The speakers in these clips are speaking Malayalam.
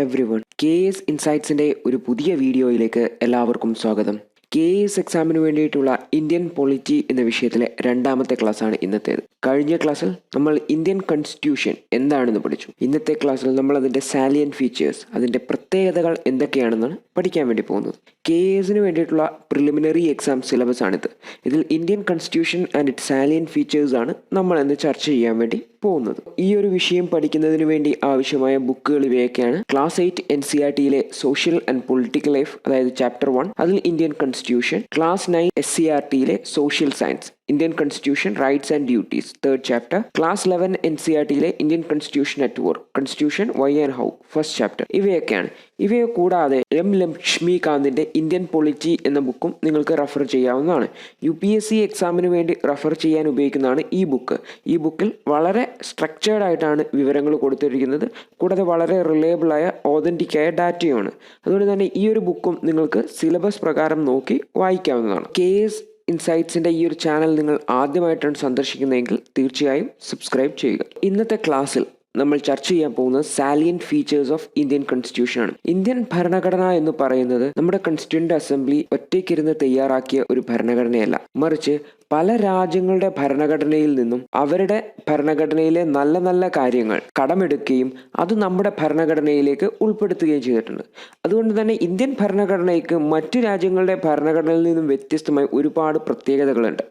എവ്രിവൺ. KAS ഇൻസൈറ്റ്സിൻ്റെ ഒരു പുതിയ വീഡിയോയിലേക്ക് എല്ലാവർക്കും സ്വാഗതം. KAS എക്സാമിന് വേണ്ടിയിട്ടുള്ള ഇന്ത്യൻ പൊളിറ്റി എന്ന വിഷയത്തിലെ രണ്ടാമത്തെ ക്ലാസ്സാണ് ഇന്നത്തേത്. കഴിഞ്ഞ ക്ലാസ്സിൽ നമ്മൾ ഇന്ത്യൻ കോൺസ്റ്റിറ്റ്യൂഷൻ എന്താണെന്ന് പഠിച്ചു. ഇന്നത്തെ ക്ലാസ്സിൽ നമ്മൾ അതിൻ്റെ സാലിയൻറ്റ് ഫീച്ചേഴ്സ്, അതിൻ്റെ പ്രത്യേകതകൾ എന്തൊക്കെയാണെന്നാണ് പഠിക്കാൻ വേണ്ടി പോകുന്നത്. KASന് വേണ്ടിയിട്ടുള്ള പ്രിലിമിനറി എക്സാം സിലബസ് ആണിത്. ഇതിൽ Indian constitution and it salient features ആണ് നമ്മൾ ഇന്ന് ചർച്ച ചെയ്യാൻ വേണ്ടി പോകുന്നത്. ഈ ഒരു വിഷയം പഠിക്കുന്നതിന് വേണ്ടി ആവശ്യമായ ബുക്കുകൾ ഇവയൊക്കെയാണ്. ക്ലാസ് 8 NCERTയിലെ സോഷ്യൽ ആൻഡ് പൊളിറ്റിക്കൽ ലൈഫ്, അതായത് ചാപ്റ്റർ 1, അതിൽ ഇന്ത്യൻ കോൺസ്റ്റിറ്റ്യൂഷൻ. ക്ലാസ് 9 SCERTയിലെ social science, Indian constitution rights and duties, 3rd chapter. Class 11 NCERTയിലെ Indian constitution at work, constitution why and how, 1st chapter. ഇവയൊക്കെയാണ്. ഇവയെ കൂടാതെ M. ലക്ഷ്മികാന്തിൻ്റെ ഇന്ത്യൻ പൊളിറ്റി എന്ന ബുക്കും നിങ്ങൾക്ക് റെഫർ ചെയ്യാവുന്നതാണ്. UPSC എക്സാമിന് വേണ്ടി റെഫർ ചെയ്യാൻ ഉപയോഗിക്കുന്നതാണ് ഈ ബുക്ക്. ഈ ബുക്കിൽ വളരെ സ്ട്രക്ചേർഡ് ആയിട്ടാണ് വിവരങ്ങൾ കൊടുത്തിരിക്കുന്നത്. കൂടാതെ വളരെ റിലയബിളായ ഓതൻറ്റിക്കായ ഡാറ്റയുമാണ്. അതുകൊണ്ട് തന്നെ ഈ ഒരു ബുക്കും നിങ്ങൾക്ക് സിലബസ് പ്രകാരം നോക്കി വായിക്കാവുന്നതാണ്. KAS ഇൻസൈറ്റ്സിൻ്റെ ഈ ഒരു ചാനൽ നിങ്ങൾ ആദ്യമായിട്ടാണ് സന്ദർശിക്കുന്നതെങ്കിൽ തീർച്ചയായും സബ്സ്ക്രൈബ് ചെയ്യുക. ഇന്നത്തെ ക്ലാസ്സിൽ നമ്മൾ ചർച്ച ചെയ്യാൻ പോകുന്നത് salient features of Indian constitution ആണ്. ഇന്ത്യൻ ഭരണഘടന എന്ന് പറയുന്നത് നമ്മുടെ കോൺസ്റ്റിറ്റ്യൂന്റ് അസംബ്ലി ഒറ്റയ്ക്കിരുന്ന് തയ്യാറാക്കിയ ഒരു ഭരണഘടനയല്ല, മറിച്ച് പല രാജ്യങ്ങളുടെ ഭരണഘടനയിൽ നിന്നും അവരുടെ ഭരണഘടനയിലെ നല്ല നല്ല കാര്യങ്ങൾ കടമെടുക്കുകയും അത് നമ്മുടെ ഭരണഘടനയിലേക്ക് ഉൾപ്പെടുത്തുകയും ചെയ്തിട്ടുണ്ട്. അതുകൊണ്ട് തന്നെ ഇന്ത്യൻ ഭരണഘടനയ്ക്ക് മറ്റു രാജ്യങ്ങളുടെ ഭരണഘടനയിൽ നിന്നും വ്യത്യസ്തമായി ഒരുപാട് പ്രത്യേകതകളുണ്ട്.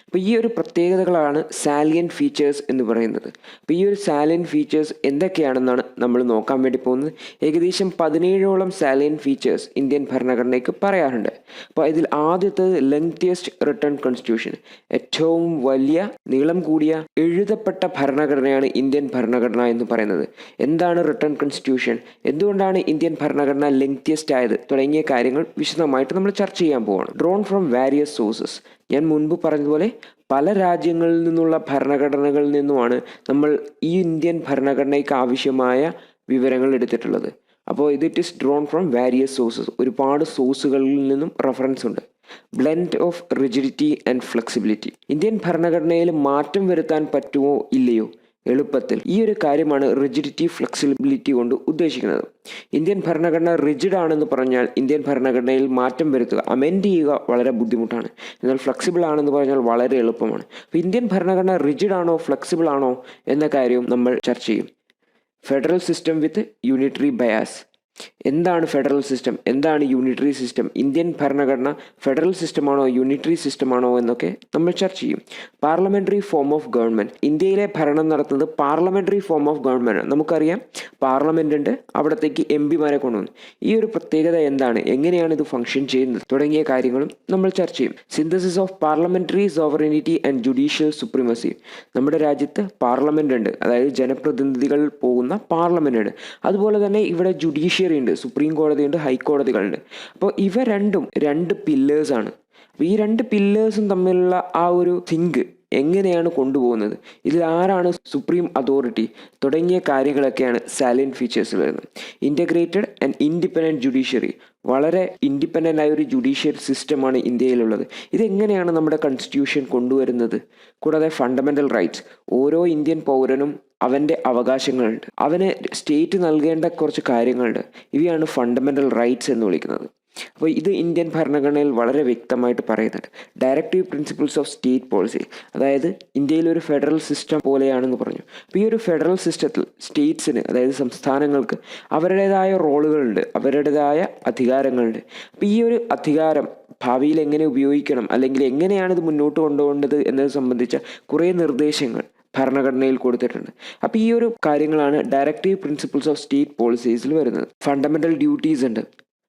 അപ്പോൾ ഈ ഒരു പ്രത്യേകതകളാണ് സാലിയൻറ്റ് ഫീച്ചേഴ്സ് എന്ന് പറയുന്നത്. അപ്പോൾ ഈ ഒരു സാലിയൻറ്റ് ഫീച്ചേഴ്സ് എന്തൊക്കെയാണെന്നാണ് നമ്മൾ നോക്കാൻ വേണ്ടി പോകുന്നത്. ഏകദേശം 17ഓളം സാലിയൻറ്റ് ഫീച്ചേഴ്സ് ഇന്ത്യൻ ഭരണഘടനയ്ക്ക് പറയാറുണ്ട്. അപ്പോൾ ഇതിൽ ആദ്യത്തേത് ലെങ്തിയസ്റ്റ് റിട്ടൺ കോൺസ്റ്റിറ്റ്യൂഷൻ, ഏറ്റവും വലിയ നീളം കൂടിയ എഴുതപ്പെട്ട ഭരണഘടനയാണ് ഇന്ത്യൻ ഭരണഘടന എന്ന് പറയുന്നത്. എന്താണ് റിട്ടൺ കോൺസ്റ്റിറ്റ്യൂഷൻ, എന്തുകൊണ്ടാണ് ഇന്ത്യൻ ഭരണഘടന ലെങ്തിയസ്റ്റ് ആയത് തുടങ്ങിയ കാര്യങ്ങൾ വിശദമായിട്ട് നമ്മൾ ചർച്ച ചെയ്യാൻ പോവാണ്. ഡ്രോൺ ഫ്രം വാരിയസ് സോഴ്സസ്, ഞാൻ മുൻപ് പറഞ്ഞതുപോലെ പല രാജ്യങ്ങളിൽ നിന്നുള്ള ഭരണഘടനകളിൽ നിന്നുമാണ് നമ്മൾ ഈ ഇന്ത്യൻ ഭരണഘടനയ്ക്ക് ആവശ്യമായ വിവരങ്ങൾ എടുത്തിട്ടുള്ളത്. അപ്പോൾ it is drawn from various sources, ഒരുപാട് സോഴ്സുകളിൽ നിന്നും റെഫറൻസ് ഉണ്ട്. Blend of rigidity and flexibility, Indian ഭരണഘടനയിൽ മാറ്റം വരുത്താൻ പറ്റുമോ ഇല്ലയോ എളുപ്പത്തിൽ, ഈ ഒരു കാര്യമാണ് റിജിഡിറ്റി ഫ്ലെക്സിബിലിറ്റി കൊണ്ട് ഉദ്ദേശിക്കുന്നത്. ഇന്ത്യൻ ഭരണഘടന റിജിഡ് ആണെന്ന് പറഞ്ഞാൽ ഇന്ത്യൻ ഭരണഘടനയിൽ മാറ്റം വരുത്തുക, അമെൻഡ് ചെയ്യുക വളരെ ബുദ്ധിമുട്ടാണ്. എന്നാൽ ഫ്ലെക്സിബിൾ ആണെന്ന് പറഞ്ഞാൽ വളരെ എളുപ്പമാണ്. അപ്പോൾ ഇന്ത്യൻ ഭരണഘടന റിജിഡ് ആണോ ഫ്ലെക്സിബിൾ ആണോ എന്ന കാര്യവും നമ്മൾ ചർച്ച ചെയ്യും. ഫെഡറൽ സിസ്റ്റം വിത്ത് യൂണിറ്ററി ബയാസ്, എന്താണ് ഫെഡറൽ സിസ്റ്റം, എന്താണ് യൂണിറ്ററി സിസ്റ്റം, ഇന്ത്യൻ ഭരണഘടന ഫെഡറൽ സിസ്റ്റമാണോ യൂണിറ്ററി സിസ്റ്റമാണോ എന്നൊക്കെ നമ്മൾ ചർച്ച ചെയ്യും. പാർലമെൻ്ററി ഫോം ഓഫ് ഗവൺമെൻറ്, ഇന്ത്യയിലെ ഭരണം നടത്തുന്നത് പാർലമെൻ്ററി ഫോം ഓഫ് ഗവൺമെൻറ്. നമുക്കറിയാം പാർലമെൻ്റ് ഉണ്ട്, അവിടത്തേക്ക് MPമാരെ കൊണ്ടുവന്നു. ഈ ഒരു പ്രത്യേകത എന്താണ്, എങ്ങനെയാണ് ഇത് ഫംഗ്ഷൻ ചെയ്യുന്നത് തുടങ്ങിയ കാര്യങ്ങളും നമ്മൾ ചർച്ച ചെയ്യും. Synthesis of parliamentary sovereignty and judicial supremacy, നമ്മുടെ രാജ്യത്ത് പാർലമെൻ്റ് ഉണ്ട്, അതായത് ജനപ്രതിനിധികൾ പോകുന്ന പാർലമെൻ്റ് ഉണ്ട്. അതുപോലെ തന്നെ ഇവിടെ ജുഡീഷ്യൽ ഉണ്ട്, സുപ്രീം കോടതിയുണ്ട്, ഹൈക്കോടതികളുണ്ട്. അപ്പോൾ ഇവ രണ്ടും 2 പില്ലേഴ്സാണ്. അപ്പോൾ ഈ 2 പില്ലേഴ്സും തമ്മിലുള്ള ആ ഒരു സിങ്ക് എങ്ങനെയാണ് കൊണ്ടുപോകുന്നത്, ഇതിൽ ആരാണ് സുപ്രീം അതോറിറ്റി തുടങ്ങിയ കാര്യങ്ങളൊക്കെയാണ് സാലിയൻറ്റ് ഫീച്ചേഴ്സ് വരുന്നത്. ഇൻ്റഗ്രേറ്റഡ് ആൻഡ് ഇൻഡിപെൻഡൻറ്റ് ജുഡീഷ്യറി, വളരെ ഇൻഡിപെൻഡൻ്റ് ആയ ഒരു ജുഡീഷ്യൽ സിസ്റ്റമാണ് ഇന്ത്യയിലുള്ളത്. ഇതെങ്ങനെയാണ് നമ്മുടെ കോൺസ്റ്റിറ്റ്യൂഷൻ കൊണ്ടുവരുന്നത്. കൂടാതെ ഫണ്ടമെൻ്റൽ റൈറ്റ്സ്, ഓരോ ഇന്ത്യൻ പൗരനും അവൻ്റെ അവകാശങ്ങളുണ്ട്, അവന് സ്റ്റേറ്റ് നൽകേണ്ട കുറച്ച് കാര്യങ്ങളുണ്ട്. ഇവയാണ് ഫണ്ടമെൻ്റൽ റൈറ്റ്സ് എന്ന് വിളിക്കുന്നത്. അപ്പോൾ ഇത് ഇന്ത്യൻ ഭരണഘടനയിൽ വളരെ വ്യക്തമായിട്ട് പറയുന്നുണ്ട്. Directive principles of state policy, അതായത് ഇന്ത്യയിൽ ഒരു ഫെഡറൽ സിസ്റ്റം പോലെയാണെന്ന് പറഞ്ഞു. അപ്പോൾ ഈ ഒരു ഫെഡറൽ സിസ്റ്റത്തിൽ സ്റ്റേറ്റ്സിന്, അതായത് സംസ്ഥാനങ്ങൾക്ക് അവരുടേതായ റോളുകളുണ്ട്, അവരുടേതായ അധികാരങ്ങളുണ്ട്. അപ്പോൾ ഈ ഒരു അധികാരം ഭാവിയിൽ എങ്ങനെ ഉപയോഗിക്കണം, അല്ലെങ്കിൽ എങ്ങനെയാണ് ഇത് മുന്നോട്ട് കൊണ്ടുപോകേണ്ടത് എന്നത് സംബന്ധിച്ച കുറേ നിർദ്ദേശങ്ങൾ ഭരണഘടനയിൽ കൊടുത്തിട്ടുണ്ട്. അപ്പോൾ ഈ ഒരു കാര്യങ്ങളാണ് ഡയറക്റ്റീവ് പ്രിൻസിപ്പിൾസ് ഓഫ് സ്റ്റേറ്റ് പോളിസീസിൽ വരുന്നത്. ഫണ്ടമെൻ്റൽ ഡ്യൂട്ടീസ് ഉണ്ട്,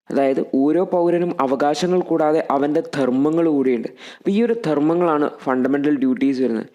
അതായത് ഓരോ പൗരനും അവകാശങ്ങൾ കൂടാതെ അവൻ്റെ ധർമ്മങ്ങൾ കൂടിയുണ്ട്. അപ്പോൾ ഈ ഒരു ധർമ്മങ്ങളാണ് ഫണ്ടമെൻ്റൽ ഡ്യൂട്ടീസ് വരുന്നത്.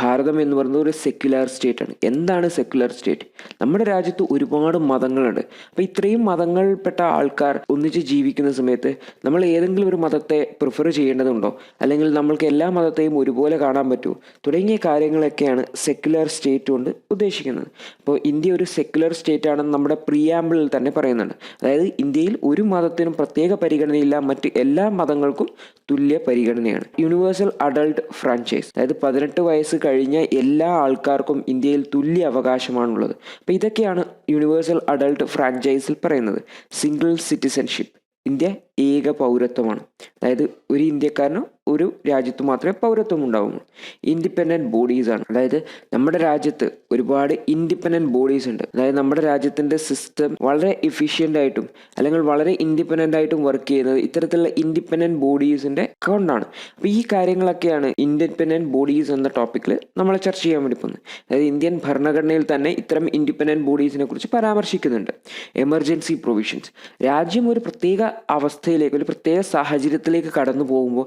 ഭാരതം എന്ന് പറയുന്നത് ഒരു സെക്യുലർ സ്റ്റേറ്റ് ആണ്. എന്താണ് സെക്യുലർ സ്റ്റേറ്റ്? നമ്മുടെ രാജ്യത്ത് ഒരുപാട് മതങ്ങളുണ്ട്. അപ്പോൾ ഇത്രയും മതങ്ങളിൽപ്പെട്ട ആൾക്കാർ ഒന്നിച്ച് ജീവിക്കുന്ന സമയത്ത് നമ്മൾ ഏതെങ്കിലും ഒരു മതത്തെ പ്രിഫർ ചെയ്യേണ്ടതുണ്ടോ, അല്ലെങ്കിൽ നമ്മൾക്ക് എല്ലാ മതത്തെയും ഒരുപോലെ കാണാൻ പറ്റുമോ തുടങ്ങിയ കാര്യങ്ങളൊക്കെയാണ് സെക്യുലർ സ്റ്റേറ്റ് കൊണ്ട് ഉദ്ദേശിക്കുന്നത്. അപ്പോൾ ഇന്ത്യ ഒരു സെക്യുലർ സ്റ്റേറ്റ് ആണെന്ന് നമ്മുടെ പ്രിയാമ്പിളിൽ തന്നെ പറയുന്നുണ്ട്. അതായത് ഇന്ത്യയിൽ ഒരു മതത്തിനും പ്രത്യേക പരിഗണനയില്ല, മറ്റ് എല്ലാ മതങ്ങൾക്കും തുല്യ പരിഗണനയാണ്. യൂണിവേഴ്സൽ അഡൾട്ട് ഫ്രാഞ്ചൈസ്, അതായത് 18 വയസ്സ് കഴിഞ്ഞ എല്ലാ ആൾക്കാർക്കും ഇന്ത്യയിൽ തുല്യ അവകാശമാണുള്ളത്. അപ്പോൾ ഇതൊക്കെയാണ് യൂണിവേഴ്സൽ അഡൾട്ട് ഫ്രാഞ്ചൈസിൽ പറയുന്നത്. സിംഗിൾ സിറ്റിസൺഷിപ്പ്, ഇന്ത്യ ഏക പൗരത്വമാണ്. അതായത് ഒരു ഇന്ത്യക്കാരന് ഒരു രാജ്യത്ത് മാത്രമേ പൗരത്വം ഉണ്ടാവുള്ളൂ. ഇൻഡിപെൻഡൻറ്റ് ബോഡീസ് ആണ്. അതായത് നമ്മുടെ രാജ്യത്ത് ഒരുപാട് ഇൻഡിപെൻഡൻറ്റ് ബോഡീസ് ഉണ്ട്. അതായത് നമ്മുടെ രാജ്യത്തിൻ്റെ സിസ്റ്റം വളരെ എഫിഷ്യൻ്റ് ആയിട്ടും അല്ലെങ്കിൽ വളരെ ഇൻഡിപെൻഡൻ്റ് ആയിട്ടും വർക്ക് ചെയ്യുന്നത് ഇത്തരത്തിലുള്ള ഇൻഡിപെൻഡൻറ്റ് ബോഡീസിൻ്റെ കൊണ്ടാണ്. അപ്പോൾ ഈ കാര്യങ്ങളൊക്കെയാണ് ഇൻഡിപെൻഡൻറ്റ് ബോഡീസ് എന്ന ടോപ്പിക്കിൽ നമ്മൾ ചർച്ച ചെയ്യാൻ വേണ്ടി പോകുന്നത്. അതായത് ഇന്ത്യൻ ഭരണഘടനയിൽ തന്നെ ഇത്തരം ഇൻഡിപെൻഡൻറ്റ് ബോഡീസിനെ കുറിച്ച് പരാമർശിക്കുന്നുണ്ട്. എമർജൻസി പ്രൊവിഷൻസ്, രാജ്യം ഒരു പ്രത്യേക അവസ്ഥയിലേക്ക്, ഒരു പ്രത്യേക സാഹചര്യത്തിലേക്ക് കടന്നു പോകുമ്പോൾ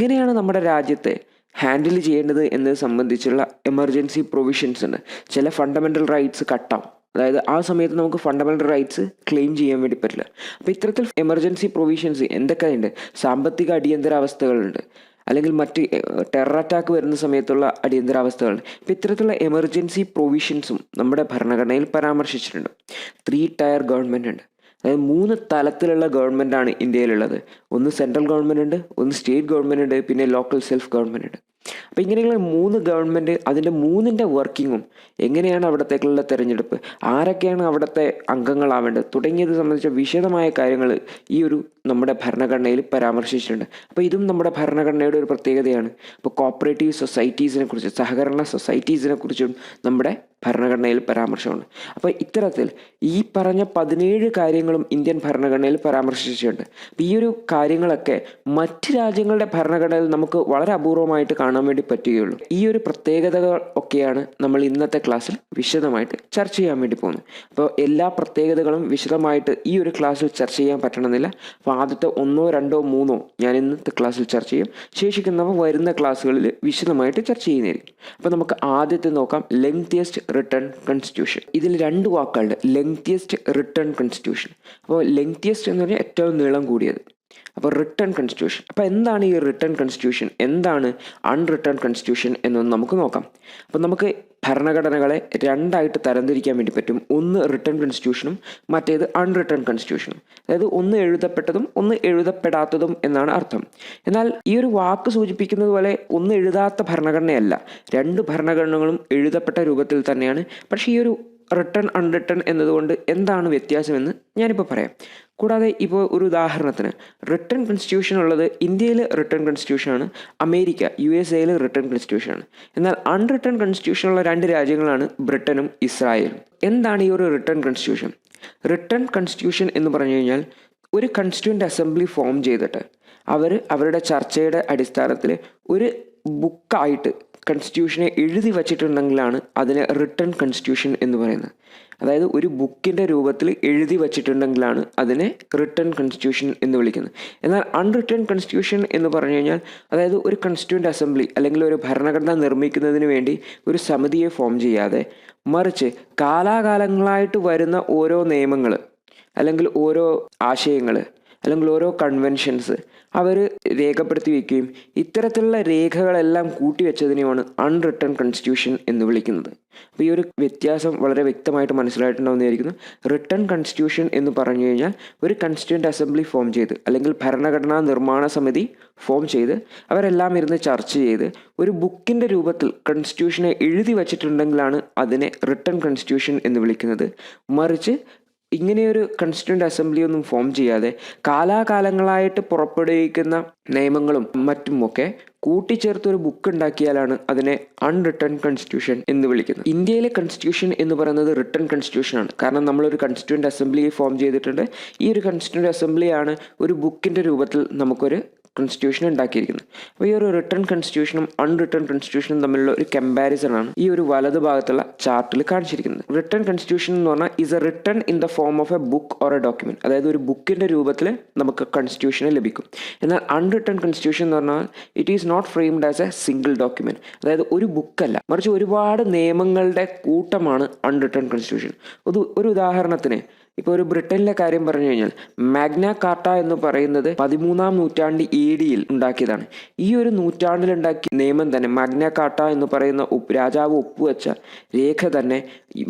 എങ്ങനെയാണ് നമ്മുടെ രാജ്യത്തെ ഹാൻഡിൽ ചെയ്യേണ്ടത് എന്നത് സംബന്ധിച്ചുള്ള എമർജൻസി പ്രൊവിഷൻസ് ഉണ്ട്. ചില ഫണ്ടമെൻ്റൽ റൈറ്റ്സ് കട്ടാവും. അതായത് ആ സമയത്ത് നമുക്ക് ഫണ്ടമെൻ്റൽ റൈറ്റ്സ് ക്ലെയിം ചെയ്യാൻ വേണ്ടി പറ്റില്ല. അപ്പോൾ ഇത്തരത്തിൽ എമർജൻസി പ്രൊവിഷൻസ് എന്തൊക്കെയുണ്ട്? സാമ്പത്തിക അടിയന്തരാവസ്ഥകളുണ്ട്, അല്ലെങ്കിൽ മറ്റ് ടെറർ അറ്റാക്ക് വരുന്ന സമയത്തുള്ള അടിയന്തരാവസ്ഥകളുണ്ട്. അപ്പോൾ ഇത്തരത്തിലുള്ള എമർജൻസി പ്രൊവിഷൻസും നമ്മുടെ ഭരണഘടനയിൽ പരാമർശിച്ചിട്ടുണ്ട്. 3 ടയർ ഗവൺമെൻറ് ഉണ്ട്. അതായത് 3 തലത്തിലുള്ള ഗവൺമെൻറ്റാണ് ഇന്ത്യയിലുള്ളത്. ഒന്ന് സെൻട്രൽ ഗവൺമെൻറ് ഉണ്ട്, ഒന്ന് സ്റ്റേറ്റ് ഗവൺമെൻറ് ഉണ്ട്, പിന്നെ ലോക്കൽ സെൽഫ് ഗവൺമെൻറ് ഉണ്ട്. അപ്പോൾ ഇങ്ങനെയുള്ള 3 ഗവൺമെൻറ്, അതിൻ്റെ 3ൻ്റെ വർക്കിങ്ങും, എങ്ങനെയാണ് അവിടത്തേക്കുള്ള തിരഞ്ഞെടുപ്പ്, ആരൊക്കെയാണ് അവിടുത്തെ അംഗങ്ങളാവേണ്ടത് തുടങ്ങിയത് സംബന്ധിച്ച വിശദമായ കാര്യങ്ങൾ ഈ ഒരു നമ്മുടെ ഭരണഘടനയിൽ പരാമർശിച്ചിട്ടുണ്ട്. അപ്പോൾ ഇതും നമ്മുടെ ഭരണഘടനയുടെ ഒരു പ്രത്യേകതയാണ്. ഇപ്പോൾ കോപ്പറേറ്റീവ് സൊസൈറ്റീസിനെ കുറിച്ച്, സഹകരണ സൊസൈറ്റീസിനെ കുറിച്ചും നമ്മുടെ ഭരണഘടനയിൽ പരാമർശമുണ്ട്. അപ്പോൾ ഇത്തരത്തിൽ ഈ പറഞ്ഞ 17 കാര്യങ്ങളും ഇന്ത്യൻ ഭരണഘടനയിൽ പരാമർശിച്ചിട്ടുണ്ട്. അപ്പോൾ ഈ ഒരു കാര്യങ്ങളൊക്കെ മറ്റ് രാജ്യങ്ങളുടെ ഭരണഘടനയിൽ നമുക്ക് വളരെ അപൂർവമായിട്ട് കാണാൻ വേണ്ടി പറ്റുകയുള്ളൂ. ഈ ഒരു പ്രത്യേകതകൾ ഒക്കെയാണ് നമ്മൾ ഇന്നത്തെ ക്ലാസ്സിൽ വിശദമായിട്ട് ചർച്ച ചെയ്യാൻ വേണ്ടി പോകുന്നത്. അപ്പോൾ എല്ലാ പ്രത്യേകതകളും വിശദമായിട്ട് ഈ ഒരു ക്ലാസ്സിൽ ചർച്ച ചെയ്യാൻ പറ്റണമെന്നില്ല. അപ്പോൾ ആദ്യത്തെ 1, 2, 3 ഞാൻ ഇന്നത്തെ ക്ലാസ്സിൽ ചർച്ച ചെയ്യും. ശേഷിക്കുന്നവ വരുന്ന ക്ലാസ്സുകളിൽ വിശദമായിട്ട് ചർച്ച ചെയ്യുന്നതായിരിക്കും. അപ്പോൾ നമുക്ക് ആദ്യത്തെ നോക്കാം, ലെങ്തിയസ്റ്റ് റിട്ടൺ കോൺസ്റ്റിറ്റ്യൂഷൻ. ഇതിൽ 2 വാക്കുകളുണ്ട്, ലെങ്തിയസ്റ്റ്, റിട്ടൺ കോൺസ്റ്റിറ്റ്യൂഷൻ. അപ്പോൾ ലെങ്തിയസ്റ്റ് എന്ന് പറഞ്ഞാൽ ഏറ്റവും നീളം കൂടിയത്. അപ്പോൾ റിട്ടൺ കോൺസ്റ്റിറ്റ്യൂഷൻ. അപ്പോൾ എന്താണ് ഈ റിട്ടൺ കോൺസ്റ്റിറ്റ്യൂഷൻ, എന്താണ് അൺറിട്ടൺ കോൺസ്റ്റിറ്റ്യൂഷൻ എന്നൊന്ന് നമുക്ക് നോക്കാം. അപ്പോൾ നമുക്ക് ഭരണഘടനകളെ 2ആയിട്ട് തരംതിരിക്കാൻ വേണ്ടി പറ്റും. ഒന്ന് റിട്ടൺ കോൺസ്റ്റിറ്റ്യൂഷനും മറ്റേത് അൺറിട്ടൺ കോൺസ്റ്റിറ്റ്യൂഷനും. അതായത് ഒന്ന് എഴുതപ്പെട്ടതും ഒന്ന് എഴുതപ്പെടാത്തതും എന്നാണ് അർത്ഥം. എന്നാൽ ഈ ഒരു വാക്ക് സൂചിപ്പിക്കുന്നത് പോലെ ഒന്ന് എഴുതാത്ത ഭരണഘടനയല്ല. 2 ഭരണഘടനകളും എഴുതപ്പെട്ട രൂപത്തിൽ തന്നെയാണ്. പക്ഷേ ഈ ഒരു റിട്ടൺ അൺറിട്ടൺ എന്നതുകൊണ്ട് എന്താണ് വ്യത്യാസമെന്ന് ഞാനിപ്പോൾ പറയാം. കൂടാതെ ഇപ്പോൾ ഒരു ഉദാഹരണത്തിന് റിട്ടൺ കോൺസ്റ്റിറ്റ്യൂഷൻ ഉള്ളത് ഇന്ത്യയിൽ റിട്ടൺ കോൺസ്റ്റിറ്റ്യൂഷനാണ്, അമേരിക്ക USA റിട്ടൺ കോൺസ്റ്റിറ്റ്യൂഷനാണ്. എന്നാൽ അൺറിട്ടൺ കോൺസ്റ്റിറ്റ്യൂഷനുള്ള 2 രാജ്യങ്ങളാണ് ബ്രിട്ടനും ഇസ്രായേലും. എന്താണ് ഈ ഒരു റിട്ടൺ കോൺസ്റ്റിറ്റ്യൂഷൻ? റിട്ടൺ കോൺസ്റ്റിറ്റ്യൂഷൻ എന്ന് പറഞ്ഞു കഴിഞ്ഞാൽ ഒരു കോൺസ്റ്റിറ്റ്യൂവൻ്റ് അസംബ്ലി ഫോം ചെയ്തിട്ട് അവരുടെ ചർച്ചയുടെ അടിസ്ഥാനത്തിൽ ഒരു ബുക്കായിട്ട് കോൺസ്റ്റിറ്റ്യൂഷനെ എഴുതി വച്ചിട്ടുണ്ടെങ്കിലാണ് അതിനെ റിട്ടൺ കോൺസ്റ്റിറ്റ്യൂഷൻ എന്ന് പറയുന്നത്. അതായത് ഒരു ബുക്കിൻ്റെ രൂപത്തിൽ എഴുതി വച്ചിട്ടുണ്ടെങ്കിലാണ് അതിനെ റിട്ടൺ കോൺസ്റ്റിറ്റ്യൂഷൻ എന്ന് വിളിക്കുന്നത്. എന്നാൽ അൺറിട്ടൺ കോൺസ്റ്റിറ്റ്യൂഷൻ എന്ന് പറഞ്ഞു കഴിഞ്ഞാൽ അതായത് ഒരു കോൺസ്റ്റിറ്റ്യൂവൻ്റ് അസംബ്ലി അല്ലെങ്കിൽ ഒരു ഭരണഘടന നിർമ്മിക്കുന്നതിന് വേണ്ടി ഒരു സമിതിയെ ഫോം ചെയ്യാതെ, മറിച്ച് കാലാകാലങ്ങളായിട്ട് വരുന്ന ഓരോ നിയമങ്ങൾ അല്ലെങ്കിൽ ഓരോ ആശയങ്ങൾ അല്ലെങ്കിൽ ഓരോ കൺവെൻഷൻസ് അവർ രേഖപ്പെടുത്തി വയ്ക്കുകയും ഇത്തരത്തിലുള്ള രേഖകളെല്ലാം കൂട്ടിവെച്ചതിനെയാണ് അൺറിട്ടൺ കോൺസ്റ്റിറ്റ്യൂഷൻ എന്ന് വിളിക്കുന്നത്. അപ്പോൾ ഈ ഒരു വ്യത്യാസം വളരെ വ്യക്തമായിട്ട് മനസ്സിലായിട്ടുണ്ടാവുമെന്ന് വിചാരിക്കുന്നു. റിട്ടൺ കോൺസ്റ്റിറ്റ്യൂഷൻ എന്ന് പറഞ്ഞു കഴിഞ്ഞാൽ ഒരു കോൺസ്റ്റിറ്റ്യൂവൻ്റ് അസംബ്ലി ഫോം ചെയ്ത് അല്ലെങ്കിൽ ഭരണഘടനാ നിർമ്മാണ സമിതി ഫോം ചെയ്ത് അവരെല്ലാം ഇരുന്ന് ചർച്ച ചെയ്ത് ഒരു ബുക്കിൻ്റെ രൂപത്തിൽ കോൺസ്റ്റിറ്റ്യൂഷനെ എഴുതി വച്ചിട്ടുണ്ടെങ്കിലാണ് അതിനെ റിട്ടൺ കോൺസ്റ്റിറ്റ്യൂഷൻ എന്ന് വിളിക്കുന്നത്. മറിച്ച് ഇങ്ങനെയൊരു കോൺസ്റ്റിറ്റ്യൂവൻ്റ് അസംബ്ലി ഒന്നും ഫോം ചെയ്യാതെ കാലാകാലങ്ങളായിട്ട് പുറപ്പെടുവിക്കുന്ന നിയമങ്ങളും മറ്റുമൊക്കെ കൂട്ടിച്ചേർത്തൊരു ബുക്ക് ഉണ്ടാക്കിയാലാണ് അതിനെ അൺറിട്ടൺ കോൺസ്റ്റിറ്റ്യൂഷൻ എന്ന് വിളിക്കുന്നത്. ഇന്ത്യയിലെ കോൺസ്റ്റിറ്റ്യൂഷൻ എന്ന് പറയുന്നത് റിട്ടൺ കോൺസ്റ്റിറ്റ്യൂഷനാണ്. കാരണം നമ്മളൊരു കോൺസ്റ്റിറ്റ്യൂവൻ്റ് അസംബ്ലി ഫോം ചെയ്തിട്ടുണ്ട്. ഈ ഒരു കോൺസ്റ്റിറ്റ്യൂവൻ്റ് അസംബ്ലിയാണ് ഒരു ബുക്കിൻ്റെ രൂപത്തിൽ നമുക്കൊരു കോൺസ്റ്റിറ്റ്യൂഷൻ ഉണ്ടാക്കിയിരിക്കുന്നത്. അപ്പോൾ ഈ ഒരു റിട്ടൺ കോൺസ്റ്റിറ്റ്യൂഷനും അൺറിട്ടൺ കോൺസ്റ്റിറ്റ്യൂഷനും തമ്മിലുള്ള ഒരു കമ്പാരിസൺ ആണ് ഈ ഒരു വലതു ഭാഗത്തുള്ള ചാർട്ടിൽ കാണിച്ചിരിക്കുന്നത്. റിട്ടൺ കോൺസ്റ്റിറ്റ്യൂഷൻ എന്ന് പറഞ്ഞാൽ is A written in the form of A book or A document. അതായത് ഒരു ബുക്കിൻ്റെ രൂപത്തിൽ നമുക്ക് കോൺസ്റ്റിറ്റ്യൂഷനെ ലഭിക്കും. എന്നാൽ അൺറിട്ടൺ കോൺസ്റ്റിറ്റ്യൂഷൻ എന്ന് പറഞ്ഞാൽ it is not framed as a single document. അതായത് ഒരു ബുക്കല്ല, മറിച്ച് ഒരുപാട് നിയമങ്ങളുടെ കൂട്ടമാണ് അൺറിട്ടൺ കോൺസ്റ്റിറ്റ്യൂഷൻ. ഒരു ഉദാഹരണത്തിന് ഇപ്പോൾ ഒരു ബ്രിട്ടനിലെ കാര്യം പറഞ്ഞു കഴിഞ്ഞാൽ മാഗ്ന കാർട്ട എന്ന് പറയുന്നത് 13-ാം നൂറ്റാണ്ട് AD ഉണ്ടാക്കിയതാണ്. ഈ ഒരു നൂറ്റാണ്ടിൽ ഉണ്ടാക്കിയ നിയമം തന്നെ, മാഗ്ന കാർട്ട എന്ന് പറയുന്ന രാജാവ് ഒപ്പുവെച്ച രേഖ തന്നെ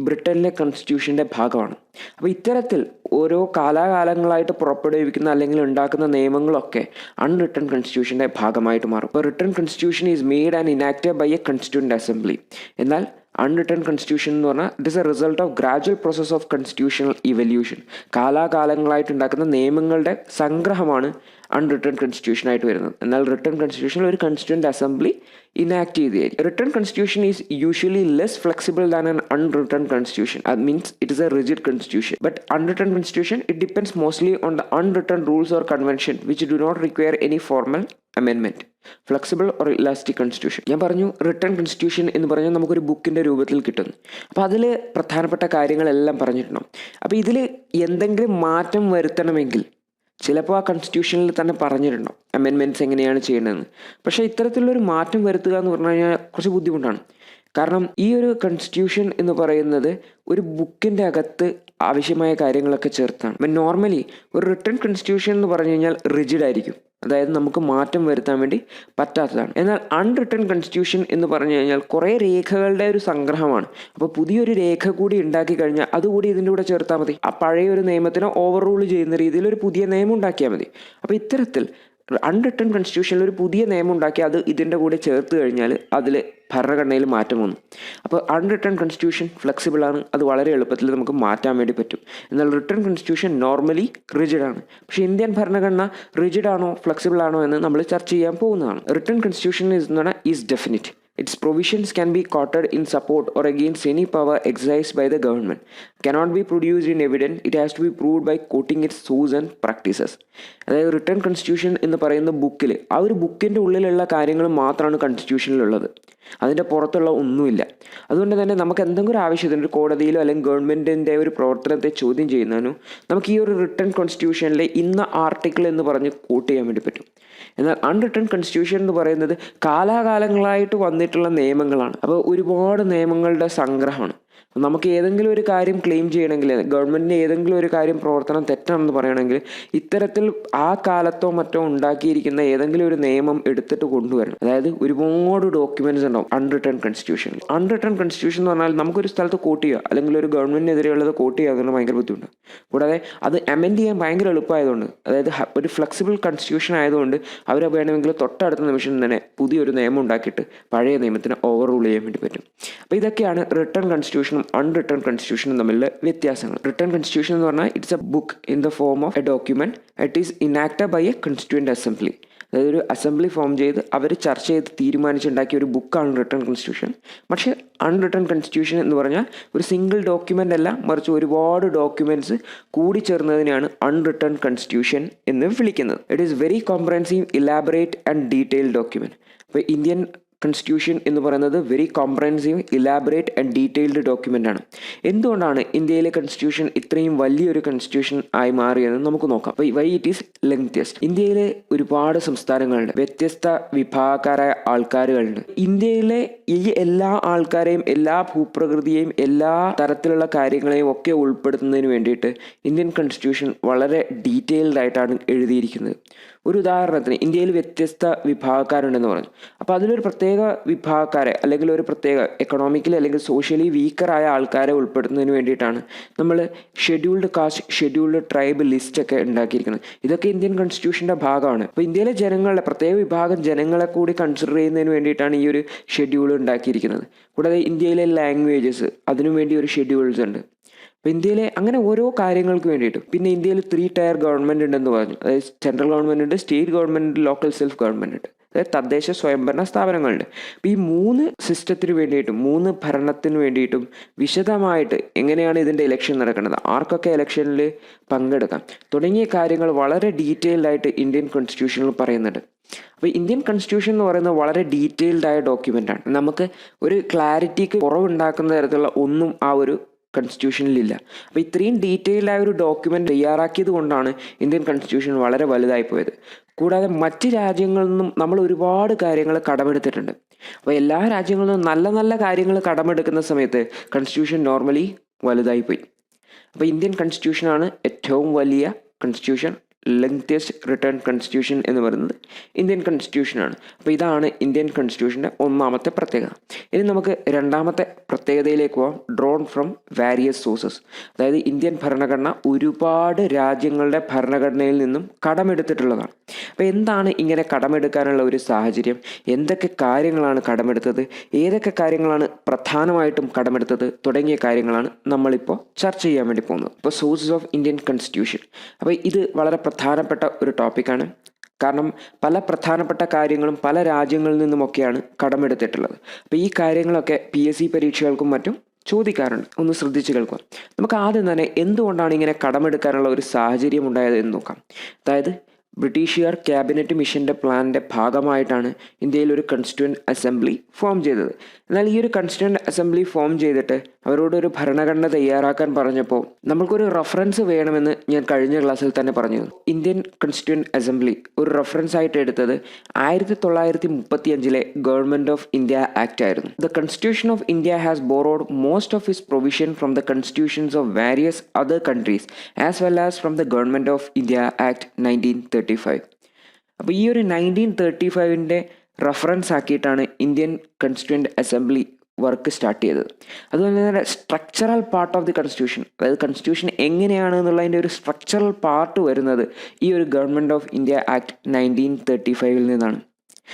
ബ്രിട്ടനിലെ കോൺസ്റ്റിറ്റ്യൂഷൻ്റെ ഭാഗമാണ്. അപ്പോൾ ഇത്തരത്തിൽ ഓരോ കാലാകാലങ്ങളായിട്ട് പുറപ്പെടുവിക്കുന്ന അല്ലെങ്കിൽ ഉണ്ടാക്കുന്ന നിയമങ്ങളൊക്കെ അൺറിട്ടൺ കോൺസ്റ്റിറ്റ്യൂഷൻ്റെ ഭാഗമായിട്ട് മാറും. ഇപ്പോൾ written constitution is made and enacted by a constituent assembly. എന്നാൽ അൺറിട്ടൺ കോൺസ്റ്റിറ്റ്യൂഷൻ എന്ന് പറഞ്ഞാൽ it is a result of gradual process of constitutional evolution. കാലാകാലങ്ങളായിട്ട് ഉണ്ടാക്കുന്ന നിയമങ്ങളുടെ സംഗ്രഹമാണ് അൺറിട്ടൺ കോൺസ്റ്റിറ്റ്യൂഷൻ ആയിട്ട് വരുന്നത്. എന്നാൽ റിട്ടൺ കോൺസ്റ്റിറ്റ്യൂഷനിൽ ഒരു കോൺസ്റ്റിറ്റ്യൂവൻ്റ് അസംബ്ലി ഇനാക്ട് ചെയ്തായിരിക്കും. Written constitution is usually less flexible than an unwritten constitution. അത് means it is a rigid constitution. But unwritten constitution it depends mostly on the unwritten rules or convention which do not require any formal amendment. Flexible or elastic constitution. ഞാൻ പറഞ്ഞു റിട്ടൺ കോൺസ്റ്റിറ്റ്യൂഷൻ എന്ന് പറഞ്ഞാൽ നമുക്കൊരു ബുക്കിൻ്റെ രൂപത്തിൽ കിട്ടുന്നു. അപ്പോൾ അതിൽ പ്രധാനപ്പെട്ട കാര്യങ്ങളെല്ലാം പറഞ്ഞിട്ടുണ്ടാവും. അപ്പോൾ ഇതിൽ എന്തെങ്കിലും മാറ്റം വരുത്തണമെങ്കിൽ ചിലപ്പോൾ ആ കോൺസ്റ്റിറ്റ്യൂഷനിൽ തന്നെ പറഞ്ഞിട്ടുണ്ടാവും അമെൻമെൻറ്റ്സ് എങ്ങനെയാണ് ചെയ്യേണ്ടതെന്ന്. പക്ഷേ ഇത്തരത്തിലുള്ളൊരു മാറ്റം വരുത്തുക എന്ന് പറഞ്ഞു കഴിഞ്ഞാൽ കുറച്ച് ബുദ്ധിമുട്ടാണ്. കാരണം ഈ ഒരു കോൺസ്റ്റിറ്റ്യൂഷൻ എന്ന് പറയുന്നത് ഒരു ബുക്കിൻ്റെ അകത്ത് ആവശ്യമായ കാര്യങ്ങളൊക്കെ ചേർത്താണ്. അപ്പം നോർമലി ഒരു റിട്ടൺ കോൺസ്റ്റിറ്റ്യൂഷൻ എന്ന് പറഞ്ഞു കഴിഞ്ഞാൽ റിജിഡ് ആയിരിക്കും, അതായത് നമുക്ക് മാറ്റം വരുത്താൻ വേണ്ടി പറ്റാത്തതാണ്. എന്നാൽ അൺറിട്ടൺ കോൺസ്റ്റിറ്റ്യൂഷൻ എന്ന് പറഞ്ഞു കഴിഞ്ഞാൽ കുറേ രേഖകളുടെ ഒരു സംഗ്രഹമാണ്. അപ്പോൾ പുതിയൊരു രേഖ കൂടി ഉണ്ടാക്കി കഴിഞ്ഞാൽ അതുകൂടി ഇതിൻ്റെ കൂടെ ചേർത്താൽ മതി. ആ പഴയ ഒരു നിയമത്തിനെ ഓവർ റൂൾ ചെയ്യുന്ന രീതിയിൽ ഒരു പുതിയ നിയമം ഉണ്ടാക്കിയാൽ മതി. അപ്പോൾ ഇത്തരത്തിൽ അൺറിട്ടൺ കോൺസ്റ്റിറ്റ്യൂഷനിൽ ഒരു പുതിയ നിയമം ഉണ്ടാക്കി അത് ഇതിൻ്റെ കൂടെ ചേർത്ത് കഴിഞ്ഞാൽ അതിൽ ഭരണഘടനയിൽ മാറ്റം വന്നു. അപ്പോൾ അൺറിട്ടൺ കോൺസ്റ്റിറ്റ്യൂഷൻ ഫ്ലെക്സിബിളാണ്, അത് വളരെ എളുപ്പത്തിൽ നമുക്ക് മാറ്റാൻ വേണ്ടി പറ്റും. എന്നാൽ റിട്ടൺ കോൺസ്റ്റിറ്റ്യൂഷൻ നോർമലി റിജിഡാണ്. പക്ഷേ ഇന്ത്യൻ ഭരണഘടന റിജിഡാണോ ഫ്ലെക്സിബിൾ ആണോ എന്ന് നമ്മൾ ചർച്ച ചെയ്യാൻ പോകുന്നതാണ്. Written constitution is definite. Its provisions can be quoted in support or against any power exercised by the government. Cannot be produced in evidence. It has to be proved by quoting its source and practices. അതായത് റിട്ടൺ കോൺസ്റ്റിറ്റ്യൂഷൻ എന്ന് പറയുന്ന ബുക്കിൽ ആ ഒരു ബുക്കിൻ്റെ ഉള്ളിലുള്ള കാര്യങ്ങൾ മാത്രമാണ് കോൺസ്റ്റിറ്റ്യൂഷനിലുള്ളത്, അതിൻ്റെ പുറത്തുള്ള ഒന്നുമില്ല. അതുകൊണ്ട് തന്നെ നമുക്ക് എന്തെങ്കിലും ആവശ്യത്തിന് ഒരു കോടതിയിലോ അല്ലെങ്കിൽ ഗവൺമെൻറ്റിൻ്റെ ഒരു പ്രവർത്തനത്തെ ചോദ്യം ചെയ്യുന്നതിനോ നമുക്ക് ഈ ഒരു റിട്ടൺ കോൺസ്റ്റിറ്റ്യൂഷനിലെ ഇന്ന ആർട്ടിക്കിൾ എന്ന് പറഞ്ഞ് കോട്ട് ചെയ്യാൻ വേണ്ടി പറ്റും. എന്നാൽ അൺറിട്ടൺ കോൺസ്റ്റിറ്റ്യൂഷൻ എന്ന് പറയുന്നത് കാലാകാലങ്ങളായിട്ട് വന്നിട്ടുള്ള നിയമങ്ങളാണ്. അപ്പോൾ ഒരുപാട് നിയമങ്ങളുടെ സംഗ്രഹമാണ്. നമുക്ക് ഏതെങ്കിലും ഒരു കാര്യം ക്ലെയിം ചെയ്യണമെങ്കിൽ, ഗവൺമെൻറ്റിന് ഏതെങ്കിലും ഒരു കാര്യം പ്രവർത്തനം തെറ്റാണെന്ന് പറയണമെങ്കിൽ ഇത്തരത്തിൽ ആ കാലത്തോ മറ്റോ ഉണ്ടാക്കിയിരിക്കുന്ന ഏതെങ്കിലും ഒരു നിയമം എടുത്തിട്ട് കൊണ്ടുവരണം. അതായത് ഒരുപാട് ഡോക്യുമെൻറ്റ്സ് ഉണ്ടാവും അൺറിട്ടൺ കോൺസ്റ്റിറ്റ്യൂഷനിൽ. അൺറിട്ടൺ കോൺസ്റ്റിറ്റ്യൂഷൻ എന്ന് പറഞ്ഞാൽ നമുക്കൊരു സ്ഥലത്ത് കോട്ട് ചെയ്യുക അല്ലെങ്കിൽ ഒരു ഗവൺമെൻറ്റിനെതിരെയുള്ളത് കോട്ട് ചെയ്യുക എന്നുള്ള ഭയങ്കര ബുദ്ധിമുട്ടാണ്. കൂടാതെ അത് അമെൻഡ് ചെയ്യാൻ ഭയങ്കര എളുപ്പമായതുകൊണ്ട്, അതായത് ഒരു ഫ്ലെക്സിബിൾ കോൺസ്റ്റിറ്റ്യൂഷൻ ആയതുകൊണ്ട് അവർ വേണമെങ്കിൽ തൊട്ടടുത്ത നിമിഷം തന്നെ പുതിയൊരു നിയമം ഉണ്ടാക്കിയിട്ട് പഴയ നിയമത്തിന് ഓവർ റൂൾ ചെയ്യാൻ വേണ്ടി പറ്റും. അപ്പോൾ ഇതൊക്കെയാണ് റിട്ടൺ കോൺസ്റ്റിറ്റ്യൂഷനും അൺറിട്ടൺ കോൺസ്റ്റിറ്റ്യൂഷനും തമ്മിലുള്ള വ്യത്യാസങ്ങൾ. റിട്ടൺ കോൺസ്റ്റിറ്റ്യൂഷൻ എന്ന് പറഞ്ഞാൽ it's a book in the form of a document. It is enacted by a constituent assembly. അതായത് ഒരു അസംബ്ലി ഫോം ചെയ്ത് അവർ ചർച്ച ചെയ്ത് തീരുമാനിച്ചുണ്ടാക്കിയ ഒരു ബുക്കാണ് റിട്ടൺ കോൺസ്റ്റിറ്റ്യൂഷൻ. പക്ഷേ അൺറിട്ടൺ കോൺസ്റ്റിറ്റ്യൂഷൻ എന്ന് പറഞ്ഞാൽ ഒരു സിംഗിൾ ഡോക്യുമെൻ്റ് അല്ല, മറിച്ച് ഒരുപാട് ഡോക്യുമെൻറ്റ്സ് കൂടിച്ചേർന്നതിനാണ് അൺറിട്ടൺ കോൺസ്റ്റിറ്റ്യൂഷൻ എന്ന് വിളിക്കുന്നത്. It is very comprehensive, elaborate and detailed document. അപ്പോൾ ഇന്ത്യൻ കോൺസ്റ്റിറ്റ്യൂഷൻ എന്ന് പറയുന്നത് very comprehensive, elaborate and detailed document ആണ്. എന്തുകൊണ്ടാണ് ഇന്ത്യയിലെ കോൺസ്റ്റിറ്റ്യൂഷൻ ഇത്രയും വലിയൊരു കോൺസ്റ്റിറ്റ്യൂഷൻ ആയി മാറിയെന്ന് നമുക്ക് നോക്കാം. Why it is lengthiest. ഇന്ത്യയിലെ ഒരുപാട് സംസ്ഥാനങ്ങളുണ്ട്, വ്യത്യസ്ത വിഭാഗക്കാരായ ആൾക്കാരുകളുണ്ട്. ഇന്ത്യയിലെ ഈ എല്ലാ ആൾക്കാരെയും എല്ലാ ഭൂപ്രകൃതിയെയും എല്ലാ തരത്തിലുള്ള കാര്യങ്ങളെയും ഒക്കെ ഉൾപ്പെടുത്തുന്നതിന് വേണ്ടിയിട്ട് ഇന്ത്യൻ കോൺസ്റ്റിറ്റ്യൂഷൻ വളരെ ഡീറ്റെയിൽഡ് ആയിട്ടാണ് എഴുതിയിരിക്കുന്നത്. ഒരു ഉദാഹരണത്തിന് ഇന്ത്യയിൽ വ്യത്യസ്ത വിഭാഗക്കാരുണ്ടെന്ന് പറഞ്ഞു. അപ്പോൾ അതിലൊരു പ്രത്യേക വിഭാഗക്കാരെ അല്ലെങ്കിൽ ഒരു പ്രത്യേക എക്കണോമിക്കലി അല്ലെങ്കിൽ സോഷ്യലി വീക്കറായ ആൾക്കാരെ ഉൾപ്പെടുത്തുന്നതിന് വേണ്ടിയിട്ടാണ് നമ്മൾ ഷെഡ്യൂൾഡ് കാസ്റ്റ്, ഷെഡ്യൂൾഡ് ട്രൈബ് ലിസ്റ്റൊക്കെ ഉണ്ടാക്കിയിരിക്കുന്നത്. ഇതൊക്കെ ഇന്ത്യൻ കോൺസ്റ്റിറ്റ്യൂഷൻ്റെ ഭാഗമാണ്. അപ്പോൾ ഇന്ത്യയിലെ ജനങ്ങളുടെ പ്രത്യേക വിഭാഗം ജനങ്ങളെ കൂടി കൺസിഡർ ചെയ്യുന്നതിന് വേണ്ടിയിട്ടാണ് ഈ ഒരു ഷെഡ്യൂൾ ഉണ്ടാക്കിയിരിക്കുന്നത്. കൂടാതെ ഇന്ത്യയിലെ ലാംഗ്വേജസ്, അതിനു വേണ്ടി ഒരു ഷെഡ്യൂൾസ് ഉണ്ട്. അപ്പോൾ ഇന്ത്യയിലെ അങ്ങനെ ഓരോ കാര്യങ്ങൾക്ക് വേണ്ടിയിട്ടും. പിന്നെ ഇന്ത്യയിൽ 3 ടയർ ഗവൺമെൻറ് ഉണ്ടെന്ന് പറഞ്ഞു. അതായത് സെൻട്രൽ ഗവൺമെൻറ് ഉണ്ട്, സ്റ്റേറ്റ് ഗവൺമെൻറ് ഉണ്ട്, ലോക്കൽ സെൽഫ് ഗവൺമെൻറ് ഉണ്ട്, അതായത് തദ്ദേശ സ്വയംഭരണ സ്ഥാപനങ്ങളുണ്ട്. അപ്പോൾ ഈ 3 സിസ്റ്റത്തിന് വേണ്ടിയിട്ടും 3 ഭരണത്തിന് വേണ്ടിയിട്ടും വിശദമായിട്ട് എങ്ങനെയാണ് ഇതിൻ്റെ ഇലക്ഷൻ നടക്കുന്നത്, ആർക്കൊക്കെ ഇലക്ഷനിൽ പങ്കെടുക്കാം തുടങ്ങിയ കാര്യങ്ങൾ വളരെ ഡീറ്റെയിൽഡ് ആയിട്ട് ഇന്ത്യൻ കോൺസ്റ്റിറ്റ്യൂഷനിൽ പറയുന്നുണ്ട്. അപ്പോൾ ഇന്ത്യൻ കോൺസ്റ്റിറ്റ്യൂഷൻ എന്ന് പറയുന്നത് വളരെ ഡീറ്റെയിൽഡ് ആയ ഡോക്യുമെൻ്റാണ്. നമുക്ക് ഒരു ക്ലാരിറ്റിക്ക് കുറവുണ്ടാക്കുന്ന തരത്തിലുള്ള ഒന്നും ആ ഒരു കോൺസ്റ്റിറ്റ്യൂഷനിലില്ല. അപ്പോൾ ഇത്രയും ഡീറ്റെയിൽഡ് ആയ ഒരു ഡോക്യുമെൻ്റ് തയ്യാറാക്കിയത് കൊണ്ടാണ് ഇന്ത്യൻ കോൺസ്റ്റിറ്റ്യൂഷൻ വളരെ വലുതായി പോയത്. കൂടാതെ മറ്റ് രാജ്യങ്ങളിൽ നിന്നും നമ്മൾ ഒരുപാട് കാര്യങ്ങൾ കടമെടുത്തിട്ടുണ്ട്. അപ്പോൾ എല്ലാ രാജ്യങ്ങളിൽ നിന്നും നല്ല നല്ല കാര്യങ്ങൾ കടമെടുക്കുന്ന സമയത്ത് കോൺസ്റ്റിറ്റ്യൂഷൻ നോർമലി വലുതായി പോയി. അപ്പോൾ ഇന്ത്യൻ കോൺസ്റ്റിറ്റ്യൂഷനാണ് ഏറ്റവും വലിയ കോൺസ്റ്റിറ്റ്യൂഷൻ, ലെങ്തിയസ്റ്റ് റിട്ടേൺ കോൺസ്റ്റിറ്റ്യൂഷൻ എന്ന് പറയുന്നത് ഇന്ത്യൻ കോൺസ്റ്റിറ്റ്യൂഷനാണ്. അപ്പോൾ ഇതാണ് ഇന്ത്യൻ കോൺസ്റ്റിറ്റ്യൂഷൻ്റെ ഒന്നാമത്തെ പ്രത്യേകത. ഇനി നമുക്ക് രണ്ടാമത്തെ പ്രത്യേകതയിലേക്ക് പോകാം. Drawn from various sources. അതായത് ഇന്ത്യൻ ഭരണഘടന ഒരുപാട് രാജ്യങ്ങളുടെ ഭരണഘടനയിൽ നിന്നും കടമെടുത്തിട്ടുള്ളതാണ്. അപ്പോൾ എന്താണ് ഇങ്ങനെ കടമെടുക്കാനുള്ള ഒരു സാഹചര്യം, എന്തൊക്കെ കാര്യങ്ങളാണ് കടമെടുത്തത്, ഏതൊക്കെ കാര്യങ്ങളാണ് പ്രധാനമായിട്ടും കടമെടുത്തത് തുടങ്ങിയ കാര്യങ്ങളാണ് നമ്മളിപ്പോൾ ചർച്ച ചെയ്യാൻ വേണ്ടി പോകുന്നത്. ഇപ്പോൾ സോഴ്സസ് ഓഫ് ഇന്ത്യൻ കോൺസ്റ്റിറ്റ്യൂഷൻ. അപ്പോൾ ഇത് വളരെ പ്രധാനപ്പെട്ട ഒരു ടോപ്പിക്കാണ്. കാരണം പല പ്രധാനപ്പെട്ട കാര്യങ്ങളും പല രാജ്യങ്ങളിൽ നിന്നുമൊക്കെയാണ് കടമെടുത്തിട്ടുള്ളത്. അപ്പോൾ ഈ കാര്യങ്ങളൊക്കെ PSC പരീക്ഷകൾക്കും മറ്റും ചോദിക്കാറുണ്ട്. ഒന്ന് ശ്രദ്ധിച്ച് കേൾക്കുക. നമുക്ക് ആദ്യം തന്നെ എന്തുകൊണ്ടാണ് ഇങ്ങനെ കടമെടുക്കാനുള്ള ഒരു സാഹചര്യം ഉണ്ടായത് എന്ന് നോക്കാം. അതായത് ബ്രിട്ടീഷുകാർ ക്യാബിനറ്റ് മിഷൻ്റെ പ്ലാനിൻ്റെ ഭാഗമായിട്ടാണ് ഇന്ത്യയിൽ ഒരു കോൺസ്റ്റിറ്റ്യൂവൻ്റ് അസംബ്ലി ഫോം ചെയ്തത്. എന്നാൽ ഈ ഒരു കോൺസ്റ്റിറ്റ്യൂവൻ്റ് അസംബ്ലി ഫോം ചെയ്തിട്ട് അവരോടൊരു ഭരണഘടന തയ്യാറാക്കാൻ പറഞ്ഞപ്പോൾ നമ്മൾക്കൊരു റെഫറൻസ് വേണമെന്ന് ഞാൻ കഴിഞ്ഞ ക്ലാസ്സിൽ തന്നെ പറഞ്ഞിരുന്നു. ഇന്ത്യൻ കോൺസ്റ്റിറ്റ്യൂവൻ്റ് അസംബ്ലി ഒരു റെഫറൻസ് ആയിട്ട് എടുത്തത് 1935 ഗവൺമെൻറ് ഓഫ് ഇന്ത്യ ആക്ട് ആയിരുന്നു. The constitution of India has borrowed most of its provision from the constitutions of various other countries as well as from the government of India act 1935. അപ്പോൾ ഈ ഒരു 1935 റെഫറൻസ് ആക്കിയിട്ടാണ് Indian constituent assembly work start ചെയ്തത്. അതുപോലെ തന്നെ structural part of the constitution, അതായത് കോൺസ്റ്റിറ്റ്യൂഷൻ എങ്ങനെയാണ് എന്നുള്ളതിൻ്റെ ഒരു സ്ട്രക്ചറൽ പാർട്ട് വരുന്നത് ഈ ഒരു ഗവൺമെൻറ് ഓഫ് ഇന്ത്യ ആക്ട് 1935 നിന്നാണ്.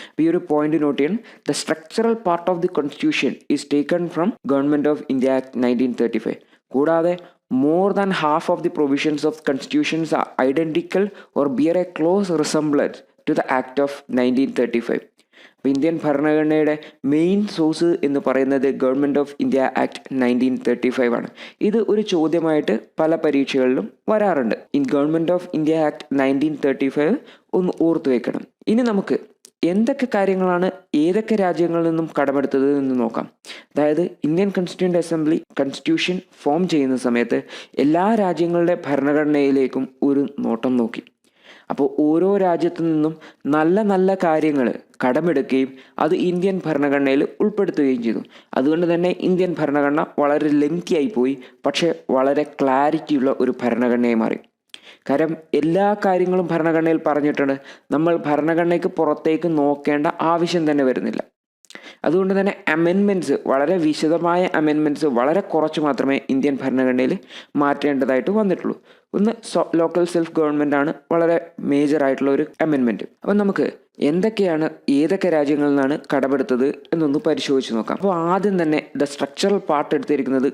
അപ്പോൾ ഈ ഒരു പോയിന്റ് നോട്ട് ചെയ്യണം. The structural part of the constitution is taken from government of India act 1935. കൂടാതെ more than half of the provisions of constitutions are identical or bear a close resemblance to the Act of 1935. അപ്പോൾ ഇന്ത്യൻ ഭരണഘടനയുടെ മെയിൻ സോഴ്സ് എന്ന് പറയുന്നത് ഗവൺമെൻറ് ഓഫ് ഇന്ത്യ ആക്ട് 1935 ആണ്. ഇത് ഒരു ചോദ്യമായിട്ട് പല പരീക്ഷകളിലും വരാറുണ്ട്. ഗവൺമെൻറ് ഓഫ് ഇന്ത്യ ആക്ട് 1935 ഒന്ന് ഓർത്തു വെക്കണം. ഇനി നമുക്ക് എന്തൊക്കെ കാര്യങ്ങളാണ് ഏതൊക്കെ രാജ്യങ്ങളിൽ നിന്നും കടമെടുത്തത് എന്ന് നോക്കാം. അതായത് Indian constituent assembly constitution form ചെയ്യുന്ന സമയത്ത് എല്ലാ രാജ്യങ്ങളുടെ ഭരണഘടനയിലേക്കും ഒരു നോട്ടം നോക്കി. അപ്പോൾ ഓരോ രാജ്യത്തു നിന്നും നല്ല നല്ല കാര്യങ്ങൾ കടമെടുക്കുകയും അത് ഇന്ത്യൻ ഭരണഘടനയിൽ ഉൾപ്പെടുത്തുകയും ചെയ്തു. അതുകൊണ്ട് തന്നെ ഇന്ത്യൻ ഭരണഘടന വളരെ ലെങ്തി ആയിപ്പോയി, പക്ഷേ വളരെ ക്ലാരിറ്റിയുള്ള ഒരു ഭരണഘടനയായി മാറി. കാരണം എല്ലാ കാര്യങ്ങളും ഭരണഘടനയിൽ പറഞ്ഞിട്ടുണ്ട്. നമ്മൾ ഭരണഘടനയ്ക്ക് പുറത്തേക്ക് നോക്കേണ്ട ആവശ്യം തന്നെ വരുന്നില്ല. അതുകൊണ്ട് തന്നെ അമെൻമെൻറ്റ്സ്, വളരെ വിശദമായ അമെൻമെൻറ്റ്സ് വളരെ കുറച്ച് മാത്രമേ ഇന്ത്യൻ ഭരണഘടനയിൽ മാറ്റേണ്ടതായിട്ട് വന്നിട്ടുള്ളൂ. ഒന്ന് ലോക്കൽ സെൽഫ് ഗവൺമെൻറ് ആണ് വളരെ മേജർ ആയിട്ടുള്ള ഒരു അമെൻമെൻറ്റ്. അപ്പം നമുക്ക് എന്തൊക്കെയാണ് ഏതൊക്കെ രാജ്യങ്ങളിൽ നിന്നാണ് കടമെടുത്തത് എന്നൊന്ന് പരിശോധിച്ച് നോക്കാം. അപ്പോൾ ആദ്യം തന്നെ ദ സ്ട്രക്ചറൽ പാർട്ട് എടുത്തിരിക്കുന്നത്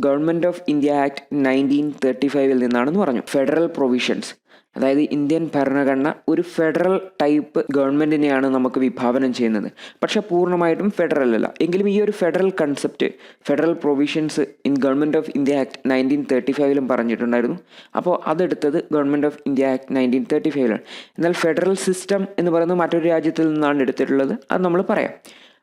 ഗവൺമെൻറ് ഓഫ് ഇന്ത്യ ആക്ട് 1935 നിന്നാണെന്ന് പറഞ്ഞു. ഫെഡറൽ പ്രൊവിഷൻസ്, അതായത് ഇന്ത്യൻ ഭരണഘടന ഒരു ഫെഡറൽ ടൈപ്പ് ഗവൺമെൻറ്റിനെയാണ് നമുക്ക് വിഭാവനം ചെയ്യുന്നത്. പക്ഷേ പൂർണ്ണമായിട്ടും ഫെഡറൽ അല്ല. എങ്കിലും ഈ ഒരു federal concept, federal provisions in government of India act 1935 പറഞ്ഞിട്ടുണ്ടായിരുന്നു. അപ്പോൾ അതെടുത്തത് ഗവൺമെൻറ് ഓഫ് ഇന്ത്യ ആക്ട് 1935. എന്നാൽ ഫെഡറൽ സിസ്റ്റം എന്ന് പറയുന്നത് മറ്റൊരു രാജ്യത്തിൽ നിന്നാണ് എടുത്തിട്ടുള്ളത്. അത് നമ്മൾ പറയാം.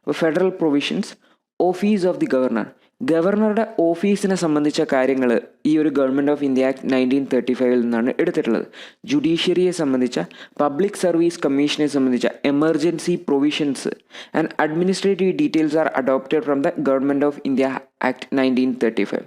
അപ്പോൾ federal provisions, office of the governor, ഗവർണറുടെ ഓഫീസിനെ സംബന്ധിച്ച കാര്യങ്ങൾ ഈ ഒരു ഗവൺമെൻറ് ഓഫ് ഇന്ത്യ ആക്ട് 1935 നിന്നാണ് എടുത്തിട്ടുള്ളത്. ജുഡീഷ്യറിയെ സംബന്ധിച്ച, പബ്ലിക് സർവീസ് കമ്മീഷനെ സംബന്ധിച്ച emergency provisions and administrative details R adopted from the government of India act 1935.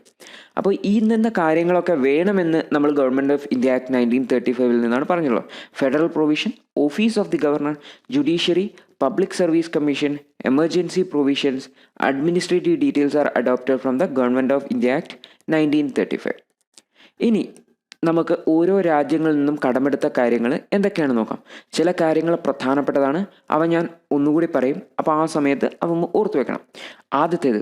അപ്പോൾ ഈ നിന്ന കാര്യങ്ങളൊക്കെ വേണമെന്ന് നമ്മൾ ഗവൺമെൻറ് ഓഫ് ഇന്ത്യ ആക്ട് 1935 നിന്നാണ് പറഞ്ഞുള്ളൂ. Federal provision, office of the governor, judiciary, public service commission, emergency provisions, administrative details R adopted from the government of India act 1935. ഇനി നമുക്ക് ഓരോ രാജ്യങ്ങളിൽ നിന്നും കടമെടുത്ത കാര്യങ്ങൾ എന്തൊക്കെയാണെന്ന് നോക്കാം. ചില കാര്യങ്ങൾ പ്രധാനപ്പെട്ടതാണ്, അവ ഞാൻ ഒന്നുകൂടി പറയും. അപ്പോൾ ആ സമയത്ത് അതൊന്ന് ഓർത്തു വെക്കണം. ആദ്യത്തേത്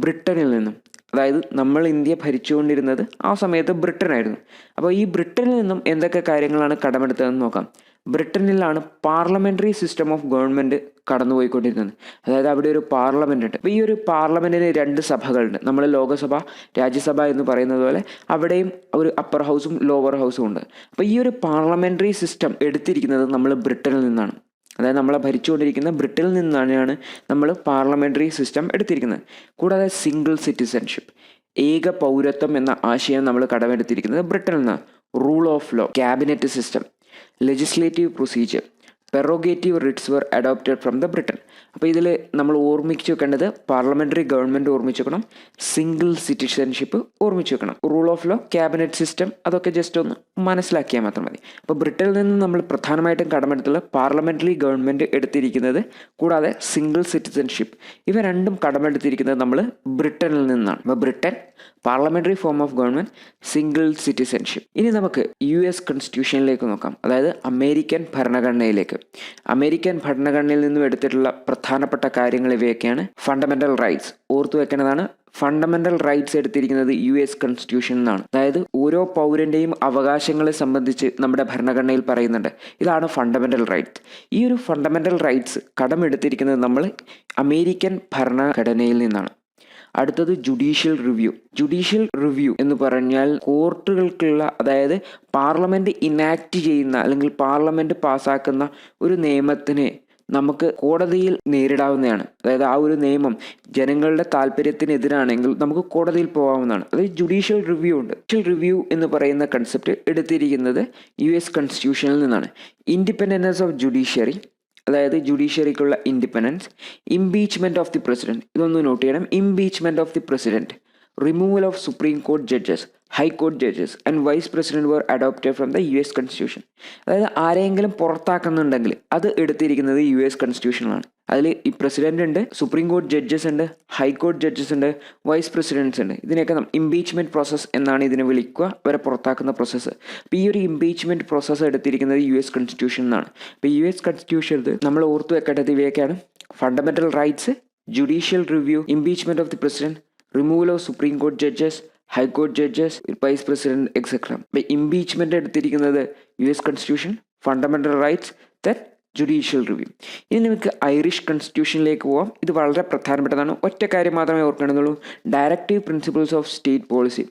ബ്രിട്ടനിൽ നിന്നും, അതായത് നമ്മൾ ഇന്ത്യ ഭരിച്ചുകൊണ്ടിരുന്നത് ആ സമയത്ത് ബ്രിട്ടനായിരുന്നു. അപ്പോൾ ഈ ബ്രിട്ടനിൽ നിന്നും എന്തൊക്കെ കാര്യങ്ങളാണ് കടമെടുത്തതെന്ന് നോക്കാം. ബ്രിട്ടനിലാണ് പാർലമെൻ്ററി സിസ്റ്റം ഓഫ് ഗവൺമെൻറ് കടന്നുപോയിക്കൊണ്ടിരുന്നത്. അതായത് അവിടെ ഒരു പാർലമെൻ്റ് ഉണ്ട്. അപ്പോൾ ഈ ഒരു പാർലമെൻറ്റിന് 2 സഭകളുണ്ട്. നമ്മൾ ലോകസഭ, രാജ്യസഭ എന്ന് പറയുന്നത് പോലെ അവിടെയും ഒരു അപ്പർ ഹൗസും ലോവർ ഹൗസും ഉണ്ട്. അപ്പോൾ ഈ ഒരു പാർലമെൻ്ററി സിസ്റ്റം എടുത്തിരിക്കുന്നത് നമ്മൾ ബ്രിട്ടനിൽ നിന്നാണ്. അതായത് നമ്മളെ ഭരിച്ചുകൊണ്ടിരിക്കുന്ന ബ്രിട്ടനിൽ നിന്നാണ് നമ്മൾ പാർലമെൻ്ററി സിസ്റ്റം എടുത്തിരിക്കുന്നത്. കൂടാതെ സിംഗിൾ സിറ്റിസൺഷിപ്പ്, ഏക പൗരത്വം എന്ന ആശയം നമ്മൾ കടമെടുത്തിരിക്കുന്നത് ബ്രിട്ടനിൽ നിന്നാണ്. Rule of law, cabinet system, legislative procedure, prerogative rights were adopted from the Britain. അപ്പോൾ ഇതിൽ നമ്മൾ ഓർമ്മിച്ച് വെക്കേണ്ടത് പാർലമെൻ്ററി ഗവൺമെൻറ് ഓർമ്മിച്ച് വെക്കണം, സിംഗിൾ സിറ്റിസൺഷിപ്പ് ഓർമ്മിച്ച് വെക്കണം, rule of law, cabinet system, അതൊക്കെ ജസ്റ്റ് ഒന്ന് മനസ്സിലാക്കിയാൽ മാത്രം മതി. അപ്പോൾ ബ്രിട്ടനിൽ നിന്ന് നമ്മൾ പ്രധാനമായിട്ടും കടമെടുത്തുള്ള പാർലമെൻ്ററി ഗവൺമെൻറ് എടുത്തിരിക്കുന്നത്, കൂടാതെ സിംഗിൾ സിറ്റിസൺഷിപ്പ്, ഇവ രണ്ടും കടമെടുത്തിരിക്കുന്നത് നമ്മൾ ബ്രിട്ടനിൽ നിന്നാണ്. അപ്പോൾ Britain parliamentary form of government, single citizenship. ഇനി നമുക്ക് US കോൺസ്റ്റിറ്റ്യൂഷനിലേക്ക് നോക്കാം, അതായത് അമേരിക്കൻ ഭരണഘടനയിലേക്ക്. അമേരിക്കൻ ഭരണഘടനയിൽ നിന്നും എടുത്തിട്ടുള്ള പ്രധാനപ്പെട്ട കാര്യങ്ങൾ ഇവയൊക്കെയാണ്. ഫണ്ടമെൻ്റൽ റൈറ്റ്സ് ഓർത്തു വെക്കേണ്ടതാണ്. ഫണ്ടമെൻ്റൽ റൈറ്റ്സ് എടുത്തിരിക്കുന്നത് US കോൺസ്റ്റിറ്റ്യൂഷൻ എന്നാണ്. അതായത് ഓരോ പൗരൻ്റെയും അവകാശങ്ങളെ സംബന്ധിച്ച് നമ്മുടെ ഭരണഘടനയിൽ പറയുന്നുണ്ട്. ഇതാണ് ഫണ്ടമെൻ്റൽ റൈറ്റ്സ്. ഈ ഒരു ഫണ്ടമെൻ്റൽ റൈറ്റ്സ് കടമെടുത്തിരിക്കുന്നത് നമ്മൾ അമേരിക്കൻ ഭരണഘടനയിൽ നിന്നാണ്. അടുത്തത് ജുഡീഷ്യൽ റിവ്യൂ. ജുഡീഷ്യൽ റിവ്യൂ എന്ന് പറഞ്ഞാൽ കോർട്ടുകൾക്കുള്ള, അതായത് പാർലമെൻറ്റ് ഇനാക്ട് ചെയ്യുന്ന അല്ലെങ്കിൽ പാർലമെൻറ്റ് പാസ്സാക്കുന്ന ഒരു നിയമത്തിനെ നമുക്ക് കോടതിയിൽ നേരിടാവുന്നതാണ്. അതായത് ആ ഒരു നിയമം ജനങ്ങളുടെ താല്പര്യത്തിനെതിരാണെങ്കിൽ നമുക്ക് കോടതിയിൽ പോകാവുന്നതാണ്. അതായത് ജുഡീഷ്യൽ റിവ്യൂ ഉണ്ട്. ജുഡീഷ്യൽ റിവ്യൂ എന്ന് പറയുന്ന കൺസെപ്റ്റ് എടുത്തിരിക്കുന്നത് US കോൺസ്റ്റിറ്റ്യൂഷനിൽ നിന്നാണ്. ഇൻഡിപെൻഡൻസ് ഓഫ് ജുഡീഷ്യറി, അതായത് ജുഡീഷ്യറിക്കുള്ള independence, impeachment of the president, ഇതൊന്ന് നോട്ട് ചെയ്യണം. Impeachment of the president, removal of supreme court judges, high court judges and vice president were adopted from the US constitution. അതായത് ആരെങ്കിലും പുറത്താക്കുന്നുണ്ടെങ്കിൽ അത് എടുത്തിരിക്കുന്നത് US കോൺസ്റ്റിറ്റ്യൂഷനിലാണ്. അതിൽ ഈ പ്രസിഡന്റ് ഉണ്ട്, സുപ്രീം കോർട്ട് ജഡ്ജസ് ഉണ്ട്, ഹൈക്കോർട്ട് ജഡ്ജസ് ഉണ്ട്, വൈസ് പ്രസിഡൻറ്റ്സ് ഉണ്ട്. ഇതിനെയൊക്കെ ഇംപീച്ച്മെൻറ്റ് പ്രോസസ്സ് എന്നാണ് ഇതിനെ വിളിക്കുക, അവരെ പുറത്താക്കുന്ന പ്രോസസ്സ്. അപ്പോൾ ഈ ഒരു ഇംപീച്ച്മെൻറ്റ് പ്രോസസ്സ് എടുത്തിരിക്കുന്നത് US കോൺസ്റ്റിറ്റ്യൂഷൻ എന്നാണ്. അപ്പോൾ US കോൺസ്റ്റിറ്റ്യൂഷനിൽ നമ്മൾ ഓർത്തു വെക്കേണ്ടത് ഇവയൊക്കെയാണ്: fundamental rights, judicial review, impeachment of the president, removal of supreme court judges, high court judges, vice president, et cetera. അപ്പോൾ ഇംപീച്ച്മെൻറ്റ് എടുത്തിരിക്കുന്നത് US constitution, fundamental rights, then judicial review. ഇനി നമുക്ക് ഐറിഷ് കോൺസ്റ്റിറ്റ്യൂഷനിലേക്ക് പോകാം. ഇത് വളരെ പ്രധാനപ്പെട്ടതാണ്. ഒറ്റ കാര്യം മാത്രമേ ഓർക്കേണ്ടതുള്ളൂ: directive principles of state policy.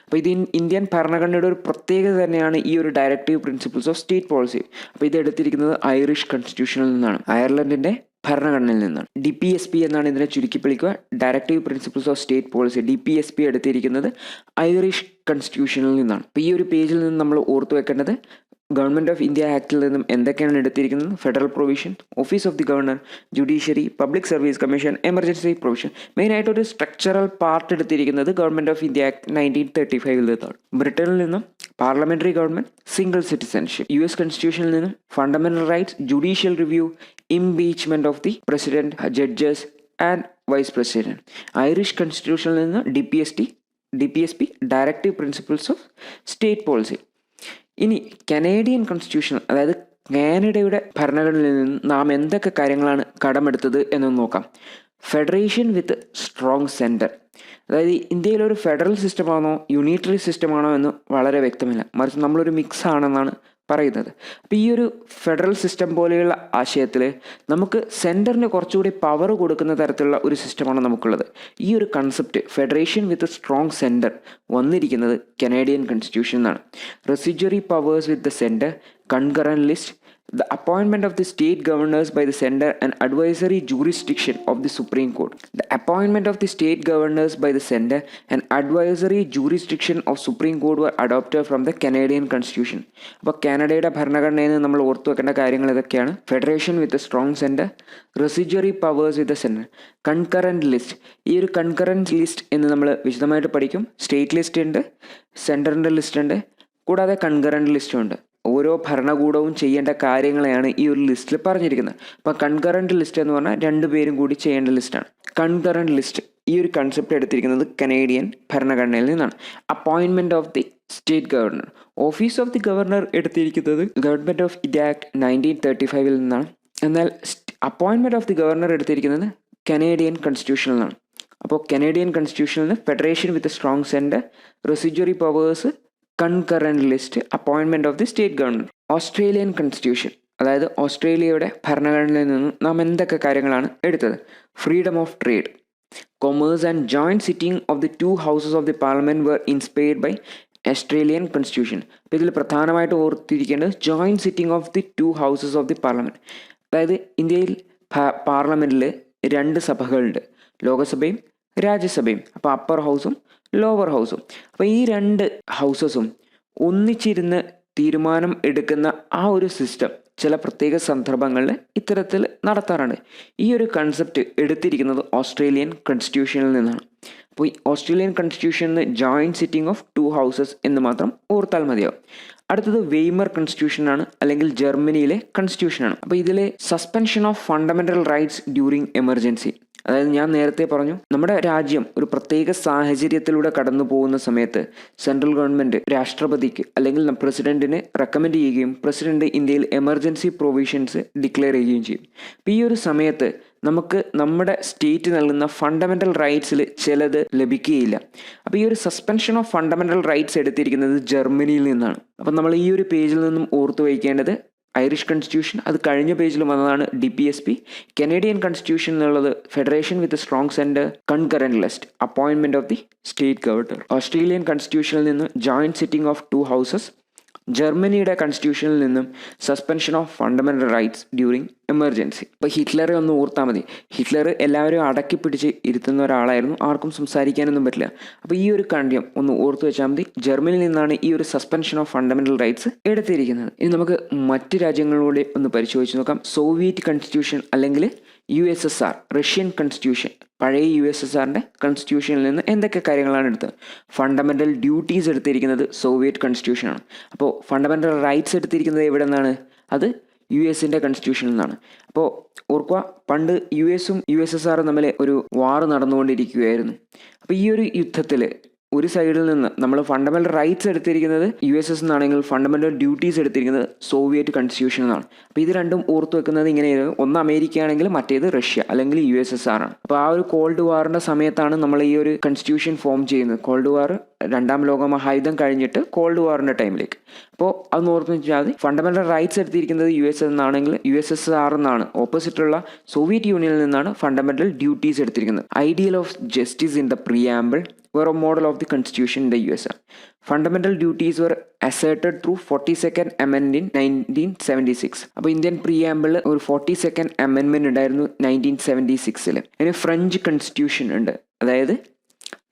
അപ്പോൾ ഇത് ഇന്ത്യൻ ഭരണഘടനയുടെ ഒരു പ്രത്യേകത തന്നെയാണ് ഈ ഒരു directive principles of state policy. അപ്പോൾ ഇത് എടുത്തിരിക്കുന്നത് ഐറിഷ് കോൺസ്റ്റിറ്റ്യൂഷനിൽ നിന്നാണ്, അയർലൻഡിൻ്റെ ഭരണഘടനയിൽ നിന്നാണ്. DPSP എന്നാണ് ഇതിനെ ചുരുക്കി വിളിക്കുക, directive principles of state policy. DPSP എടുത്തിരിക്കുന്നത് ഐറിഷ് കോൺസ്റ്റിറ്റ്യൂഷനിൽ നിന്നാണ്. അപ്പോൾ ഈ ഒരു പേജിൽ നിന്ന് നമ്മൾ ഓർത്തു വെക്കേണ്ടത് ഗവൺമെൻറ് ഓഫ് ഇന്ത്യ ആക്ടിൽ നിന്നും എന്തൊക്കെയാണ് എടുത്തിരിക്കുന്നത്: federal provision, office of the governor, judiciary, public service commission, emergency provision. മെയിനായിട്ടൊരു സ്ട്രക്ചറൽ പാർട്ട് എടുത്തിരിക്കുന്നത് ഗവൺമെൻറ് ഓഫ് ഇന്ത്യ ആക്ട് 1935 നിന്നാണ്. ബ്രിട്ടനിൽ നിന്നും parliamentary government, single citizenship. US കോൺസ്റ്റിറ്റ്യൂഷനിൽ നിന്നും fundamental rights, judicial review, impeachment of the president, judges and vice president. Irish കോൺസ്റ്റിറ്റ്യൂഷനിൽ നിന്ന് DPSP directive principles of state policy. ഇനി കനേഡിയൻ കോൺസ്റ്റിറ്റ്യൂഷൻ, അതായത് കാനഡയുടെ ഭരണഘടനയിൽ നിന്ന് നാം എന്തൊക്കെ കാര്യങ്ങളാണ് കടമെടുത്തത് എന്ന് നോക്കാം. ഫെഡറേഷൻ വിത്ത് സ്ട്രോങ് സെൻറ്റർ, അതായത് ഇന്ത്യയിലൊരു ഫെഡറൽ സിസ്റ്റമാണോ യൂണിറ്ററി സിസ്റ്റമാണോ എന്ന് വളരെ വ്യക്തമില്ല, മറിച്ച് നമ്മളൊരു മിക്സ് ആണെന്നാണ് പറയുന്നത്. അപ്പോൾ ഈ ഒരു ഫെഡറൽ സിസ്റ്റം പോലെയുള്ള ആശയത്തിൽ നമുക്ക് സെൻറ്ററിന് കുറച്ചുകൂടി പവർ കൊടുക്കുന്ന തരത്തിലുള്ള ഒരു സിസ്റ്റമാണ് നമുക്കുള്ളത്. ഈ ഒരു concept federation with strong centre വന്നിരിക്കുന്നത് കനേഡിയൻ കോൺസ്റ്റിറ്റ്യൂഷൻ എന്നാണ്. Residuary powers with the centre, concurrent list, the appointment of the state governors by the center and advisory jurisdiction of the Supreme Court. The appointment of the state governors by the center and advisory jurisdiction of Supreme Court were adopted from the Canadian Constitution. അപ്പോൾ കാനഡയുടെ ഭരണഘടനയിൽ നിന്ന് നമ്മൾ ഓർത്തു വെക്കേണ്ട കാര്യങ്ങൾ ഇതൊക്കെയാണ്: federation with strong centre, residuary powers with centre, concurrent list. ഈ ഒരു കൺകറന്റ് ലിസ്റ്റ് എന്ന് നമ്മൾ വിശദമായിട്ട് പഠിക്കും. സ്റ്റേറ്റ് ലിസ്റ്റ് ഉണ്ട്, സെൻറ്ററിൻ്റെ ലിസ്റ്റ് ഉണ്ട്, കൂടാതെ കൺകറന്റ് ലിസ്റ്റും ഉണ്ട്. ഓരോ ഭരണകൂടവും ചെയ്യേണ്ട കാര്യങ്ങളെയാണ് ഈ ഒരു ലിസ്റ്റിൽ പറഞ്ഞിരിക്കുന്നത്. അപ്പോൾ കൺകറന്റ് ലിസ്റ്റ് എന്ന് പറഞ്ഞാൽ രണ്ടുപേരും കൂടി ചെയ്യേണ്ട ലിസ്റ്റാണ് കൺകറന്റ് ലിസ്റ്റ്. ഈ ഒരു കൺസെപ്റ്റ് എടുത്തിരിക്കുന്നത് കനേഡിയൻ ഭരണഘടനയിൽ നിന്നാണ്. Appointment of the state governor, office of the governor എടുത്തിരിക്കുന്നത് ഗവൺമെൻറ് ഓഫ് ഇന്ത്യ ആക്ട് 1935 നിന്നാണ്. എന്നാൽ അപ്പോയിൻമെൻറ്റ് ഓഫ് ദി ഗവർണർ എടുത്തിരിക്കുന്നത് കനേഡിയൻ കോൺസ്റ്റിറ്റ്യൂഷനിൽ നിന്നാണ്. അപ്പോൾ കനേഡിയൻ കോൺസ്റ്റിറ്റ്യൂഷനിൽ federation with strong centre, residuary powers, concurrent list, appointment of the state governor. Australian constitution, അതായത് ഓസ്ട്രേലിയയുടെ ഭരണഘടനയിൽ നിന്നും നാം എന്തൊക്കെ കാര്യങ്ങളാണ് എടുത്തത്: freedom of trade, commerce and joint sitting of the 2 houses of the parliament were inspired by Australian constitution. അപ്പോൾ ഇതിൽ പ്രധാനമായിട്ട് ഓർത്തിരിക്കേണ്ടത് joint sitting of the 2 houses of the parliament. അതായത് ഇന്ത്യയിൽ പാർലമെൻറ്റിൽ 2 സഭകളുണ്ട്, ലോകസഭയും രാജ്യസഭയും. അപ്പോൾ അപ്പർ ഹൗസും ലോവർ ഹൗസും. അപ്പോൾ ഈ 2 ഹൗസസും ഒന്നിച്ചിരുന്ന് തീരുമാനം എടുക്കുന്ന ആ ഒരു സിസ്റ്റം ചില പ്രത്യേക സന്ദർഭങ്ങളിൽ ഇത്തരത്തിൽ നടത്താറുണ്ട്. ഈ ഒരു കൺസെപ്റ്റ് എടുത്തിരിക്കുന്നത് ഓസ്ട്രേലിയൻ കോൺസ്റ്റിറ്റ്യൂഷനിൽ നിന്നാണ്. അപ്പോൾ ഈ ഓസ്ട്രേലിയൻ കോൺസ്റ്റിറ്റ്യൂഷന് ജോയിൻറ്റ് സിറ്റിംഗ് ഓഫ് 2 ഹൗസസ് എന്ന് മാത്രം ഓർത്താൽ മതിയാവും. അടുത്തത് വെയ്മർ കോൺസ്റ്റിറ്റ്യൂഷനാണ്, അല്ലെങ്കിൽ ജർമ്മനിയിലെ കോൺസ്റ്റിറ്റ്യൂഷനാണ്. അപ്പോൾ ഇതിലെ suspension of fundamental rights during emergency, അതായത് ഞാൻ നേരത്തെ പറഞ്ഞു നമ്മുടെ രാജ്യം ഒരു പ്രത്യേക സാഹചര്യത്തിലൂടെ കടന്നു പോകുന്ന സമയത്ത് സെൻട്രൽ ഗവൺമെൻറ് രാഷ്ട്രപതിക്ക് അല്ലെങ്കിൽ പ്രസിഡന്റിന് റെക്കമെൻഡ് ചെയ്യുകയും പ്രസിഡന്റ് ഇന്ത്യയിൽ എമർജൻസി പ്രൊവിഷൻസ് ഡിക്ലെയർ ചെയ്യുകയും ചെയ്യും. അപ്പോൾ ഈ ഒരു സമയത്ത് നമുക്ക് നമ്മുടെ സ്റ്റേറ്റ് നൽകുന്ന ഫണ്ടമെൻ്റൽ റൈറ്റ്സിൽ ചിലത് ലഭിക്കുകയില്ല. അപ്പോൾ ഈ ഒരു സസ്പെൻഷൻ ഓഫ് ഫണ്ടമെൻ്റൽ റൈറ്റ്സ് എടുത്തിരിക്കുന്നത് ജർമ്മനിയിൽ നിന്നാണ്. അപ്പം നമ്മൾ ഈ ഒരു പേജിൽ നിന്നും ഓർത്തു വയ്ക്കേണ്ടത് ഐറിഷ് കോൺസ്റ്റിറ്റ്യൂഷൻ, അത് കഴിഞ്ഞ പേജിൽ വന്നതാണ് DPSP. കനേഡിയൻ കോൺസ്റ്റിറ്റ്യൂഷൻ എന്നുള്ളത് federation with strong centre, concurrent list, appointment of the state governor. Australian കോൺസ്റ്റിറ്റ്യൂഷനിൽ നിന്ന് ജോയിൻറ്റ് സിറ്റിംഗ് ഓഫ് 2 ഹൗസസ്. ജർമ്മനിയുടെ കോൺസ്റ്റിറ്റ്യൂഷനിൽ നിന്നും suspension of fundamental rights during emergency. ഇപ്പോൾ ഹിറ്റ്ലറെ ഒന്ന് ഓർത്താൽ മതി. ഹിറ്റ്ലർ എല്ലാവരും അടക്കി പിടിച്ച് ഇരുത്തുന്ന ഒരാളായിരുന്നു, ആർക്കും സംസാരിക്കാനൊന്നും പറ്റില്ല. അപ്പോൾ ഈ ഒരു കാര്യം ഒന്ന് ഓർത്തു വെച്ചാൽ മതി. ജർമ്മനിയിൽ നിന്നാണ് ഈ ഒരു സസ്പെൻഷൻ ഓഫ് ഫണ്ടമെൻ്റൽ റൈറ്റ്സ് എടുത്തിരിക്കുന്നത്. ഇനി നമുക്ക് മറ്റ് രാജ്യങ്ങളിലൂടെ ഒന്ന് പരിശോധിച്ച് നോക്കാം. സോവിയറ്റ് കോൺസ്റ്റിറ്റ്യൂഷൻ അല്ലെങ്കിൽ USSR, റഷ്യൻ കോൺസ്റ്റിറ്റ്യൂഷൻ, പഴയ USSRൻ്റെ കോൺസ്റ്റിറ്റ്യൂഷനിൽ നിന്ന് എന്തൊക്കെ കാര്യങ്ങളാണ് എടുത്തത്? ഫണ്ടമെൻ്റൽ ഡ്യൂട്ടീസ് എടുത്തിരിക്കുന്നത് സോവിയറ്റ് കോൺസ്റ്റിറ്റ്യൂഷനാണ്. അപ്പോൾ ഫണ്ടമെൻ്റൽ റൈറ്റ്സ് എടുത്തിരിക്കുന്നത് എവിടെ നിന്നാണ്? അത് US-ൻ്റെ കോൺസ്റ്റിറ്റ്യൂഷനിൽ നിന്നാണ്. അപ്പോൾ ഓർക്കുക, പണ്ട് US-ഉം USSRും തമ്മിൽ ഒരു വാർ നടന്നുകൊണ്ടിരിക്കുകയായിരുന്നു. അപ്പോൾ ഈ ഒരു യുദ്ധത്തിൽ ഒരു സൈഡിൽ നിന്ന് നമ്മൾ ഫണ്ടമെൻ്റൽ റൈറ്റ്സ് എടുത്തിരിക്കുന്നത് USS എന്നാണെങ്കിൽ ഫണ്ടമെൻ്റൽ ഡ്യൂട്ടീസ് എടുത്തിരിക്കുന്നത് സോവിയറ്റ് കോൺസ്റ്റിറ്റ്യൂഷൻ എന്നാണ്. അപ്പോൾ ഇത് രണ്ടും ഓർത്തു വെക്കുന്നത് ഇങ്ങനെയായിരുന്നു. ഒന്ന് അമേരിക്ക ആണെങ്കിൽ മറ്റേത് റഷ്യ അല്ലെങ്കിൽ USSR ആണ്. അപ്പോൾ ആ ഒരു കോൾഡ് വാറിൻ്റെ സമയത്താണ് നമ്മൾ ഈ ഒരു കോൺസ്റ്റിറ്റ്യൂഷൻ ഫോം ചെയ്യുന്നത്. കോൾഡ് വാർ, രണ്ടാം ലോക മഹായുദ്ധം കഴിഞ്ഞിട്ട് കോൾഡ് വാറിൻ്റെ ടൈമിലേക്ക്. അപ്പോൾ അതൊന്ന് ഓർത്ത് വെച്ചാൽ മതി. ഫണ്ടമെൻ്റൽ റൈറ്റ്സ് എടുത്തിരിക്കുന്നത് US എന്നാണെങ്കിൽ USSR എന്നാണ്. ഓപ്പോസിറ്റുള്ള സോവിയറ്റ് യൂണിയനിൽ നിന്നാണ് ഫണ്ടമെൻ്റൽ ഡ്യൂട്ടീസ് എടുത്തിരിക്കുന്നത്. Ideal of justice in the preamble were a model of the constitution in the USSR. Fundamental duties were asserted through 42nd Amendment in 1976. അപ്പോൾ ഇന്ത്യൻ പ്രിയാമ്പിൾ ഒരു 42nd Amendment ഉണ്ടായിരുന്നു 1976. ഇനി ഫ്രഞ്ച് കോൺസ്റ്റിറ്റ്യൂഷൻ ഉണ്ട്, അതായത്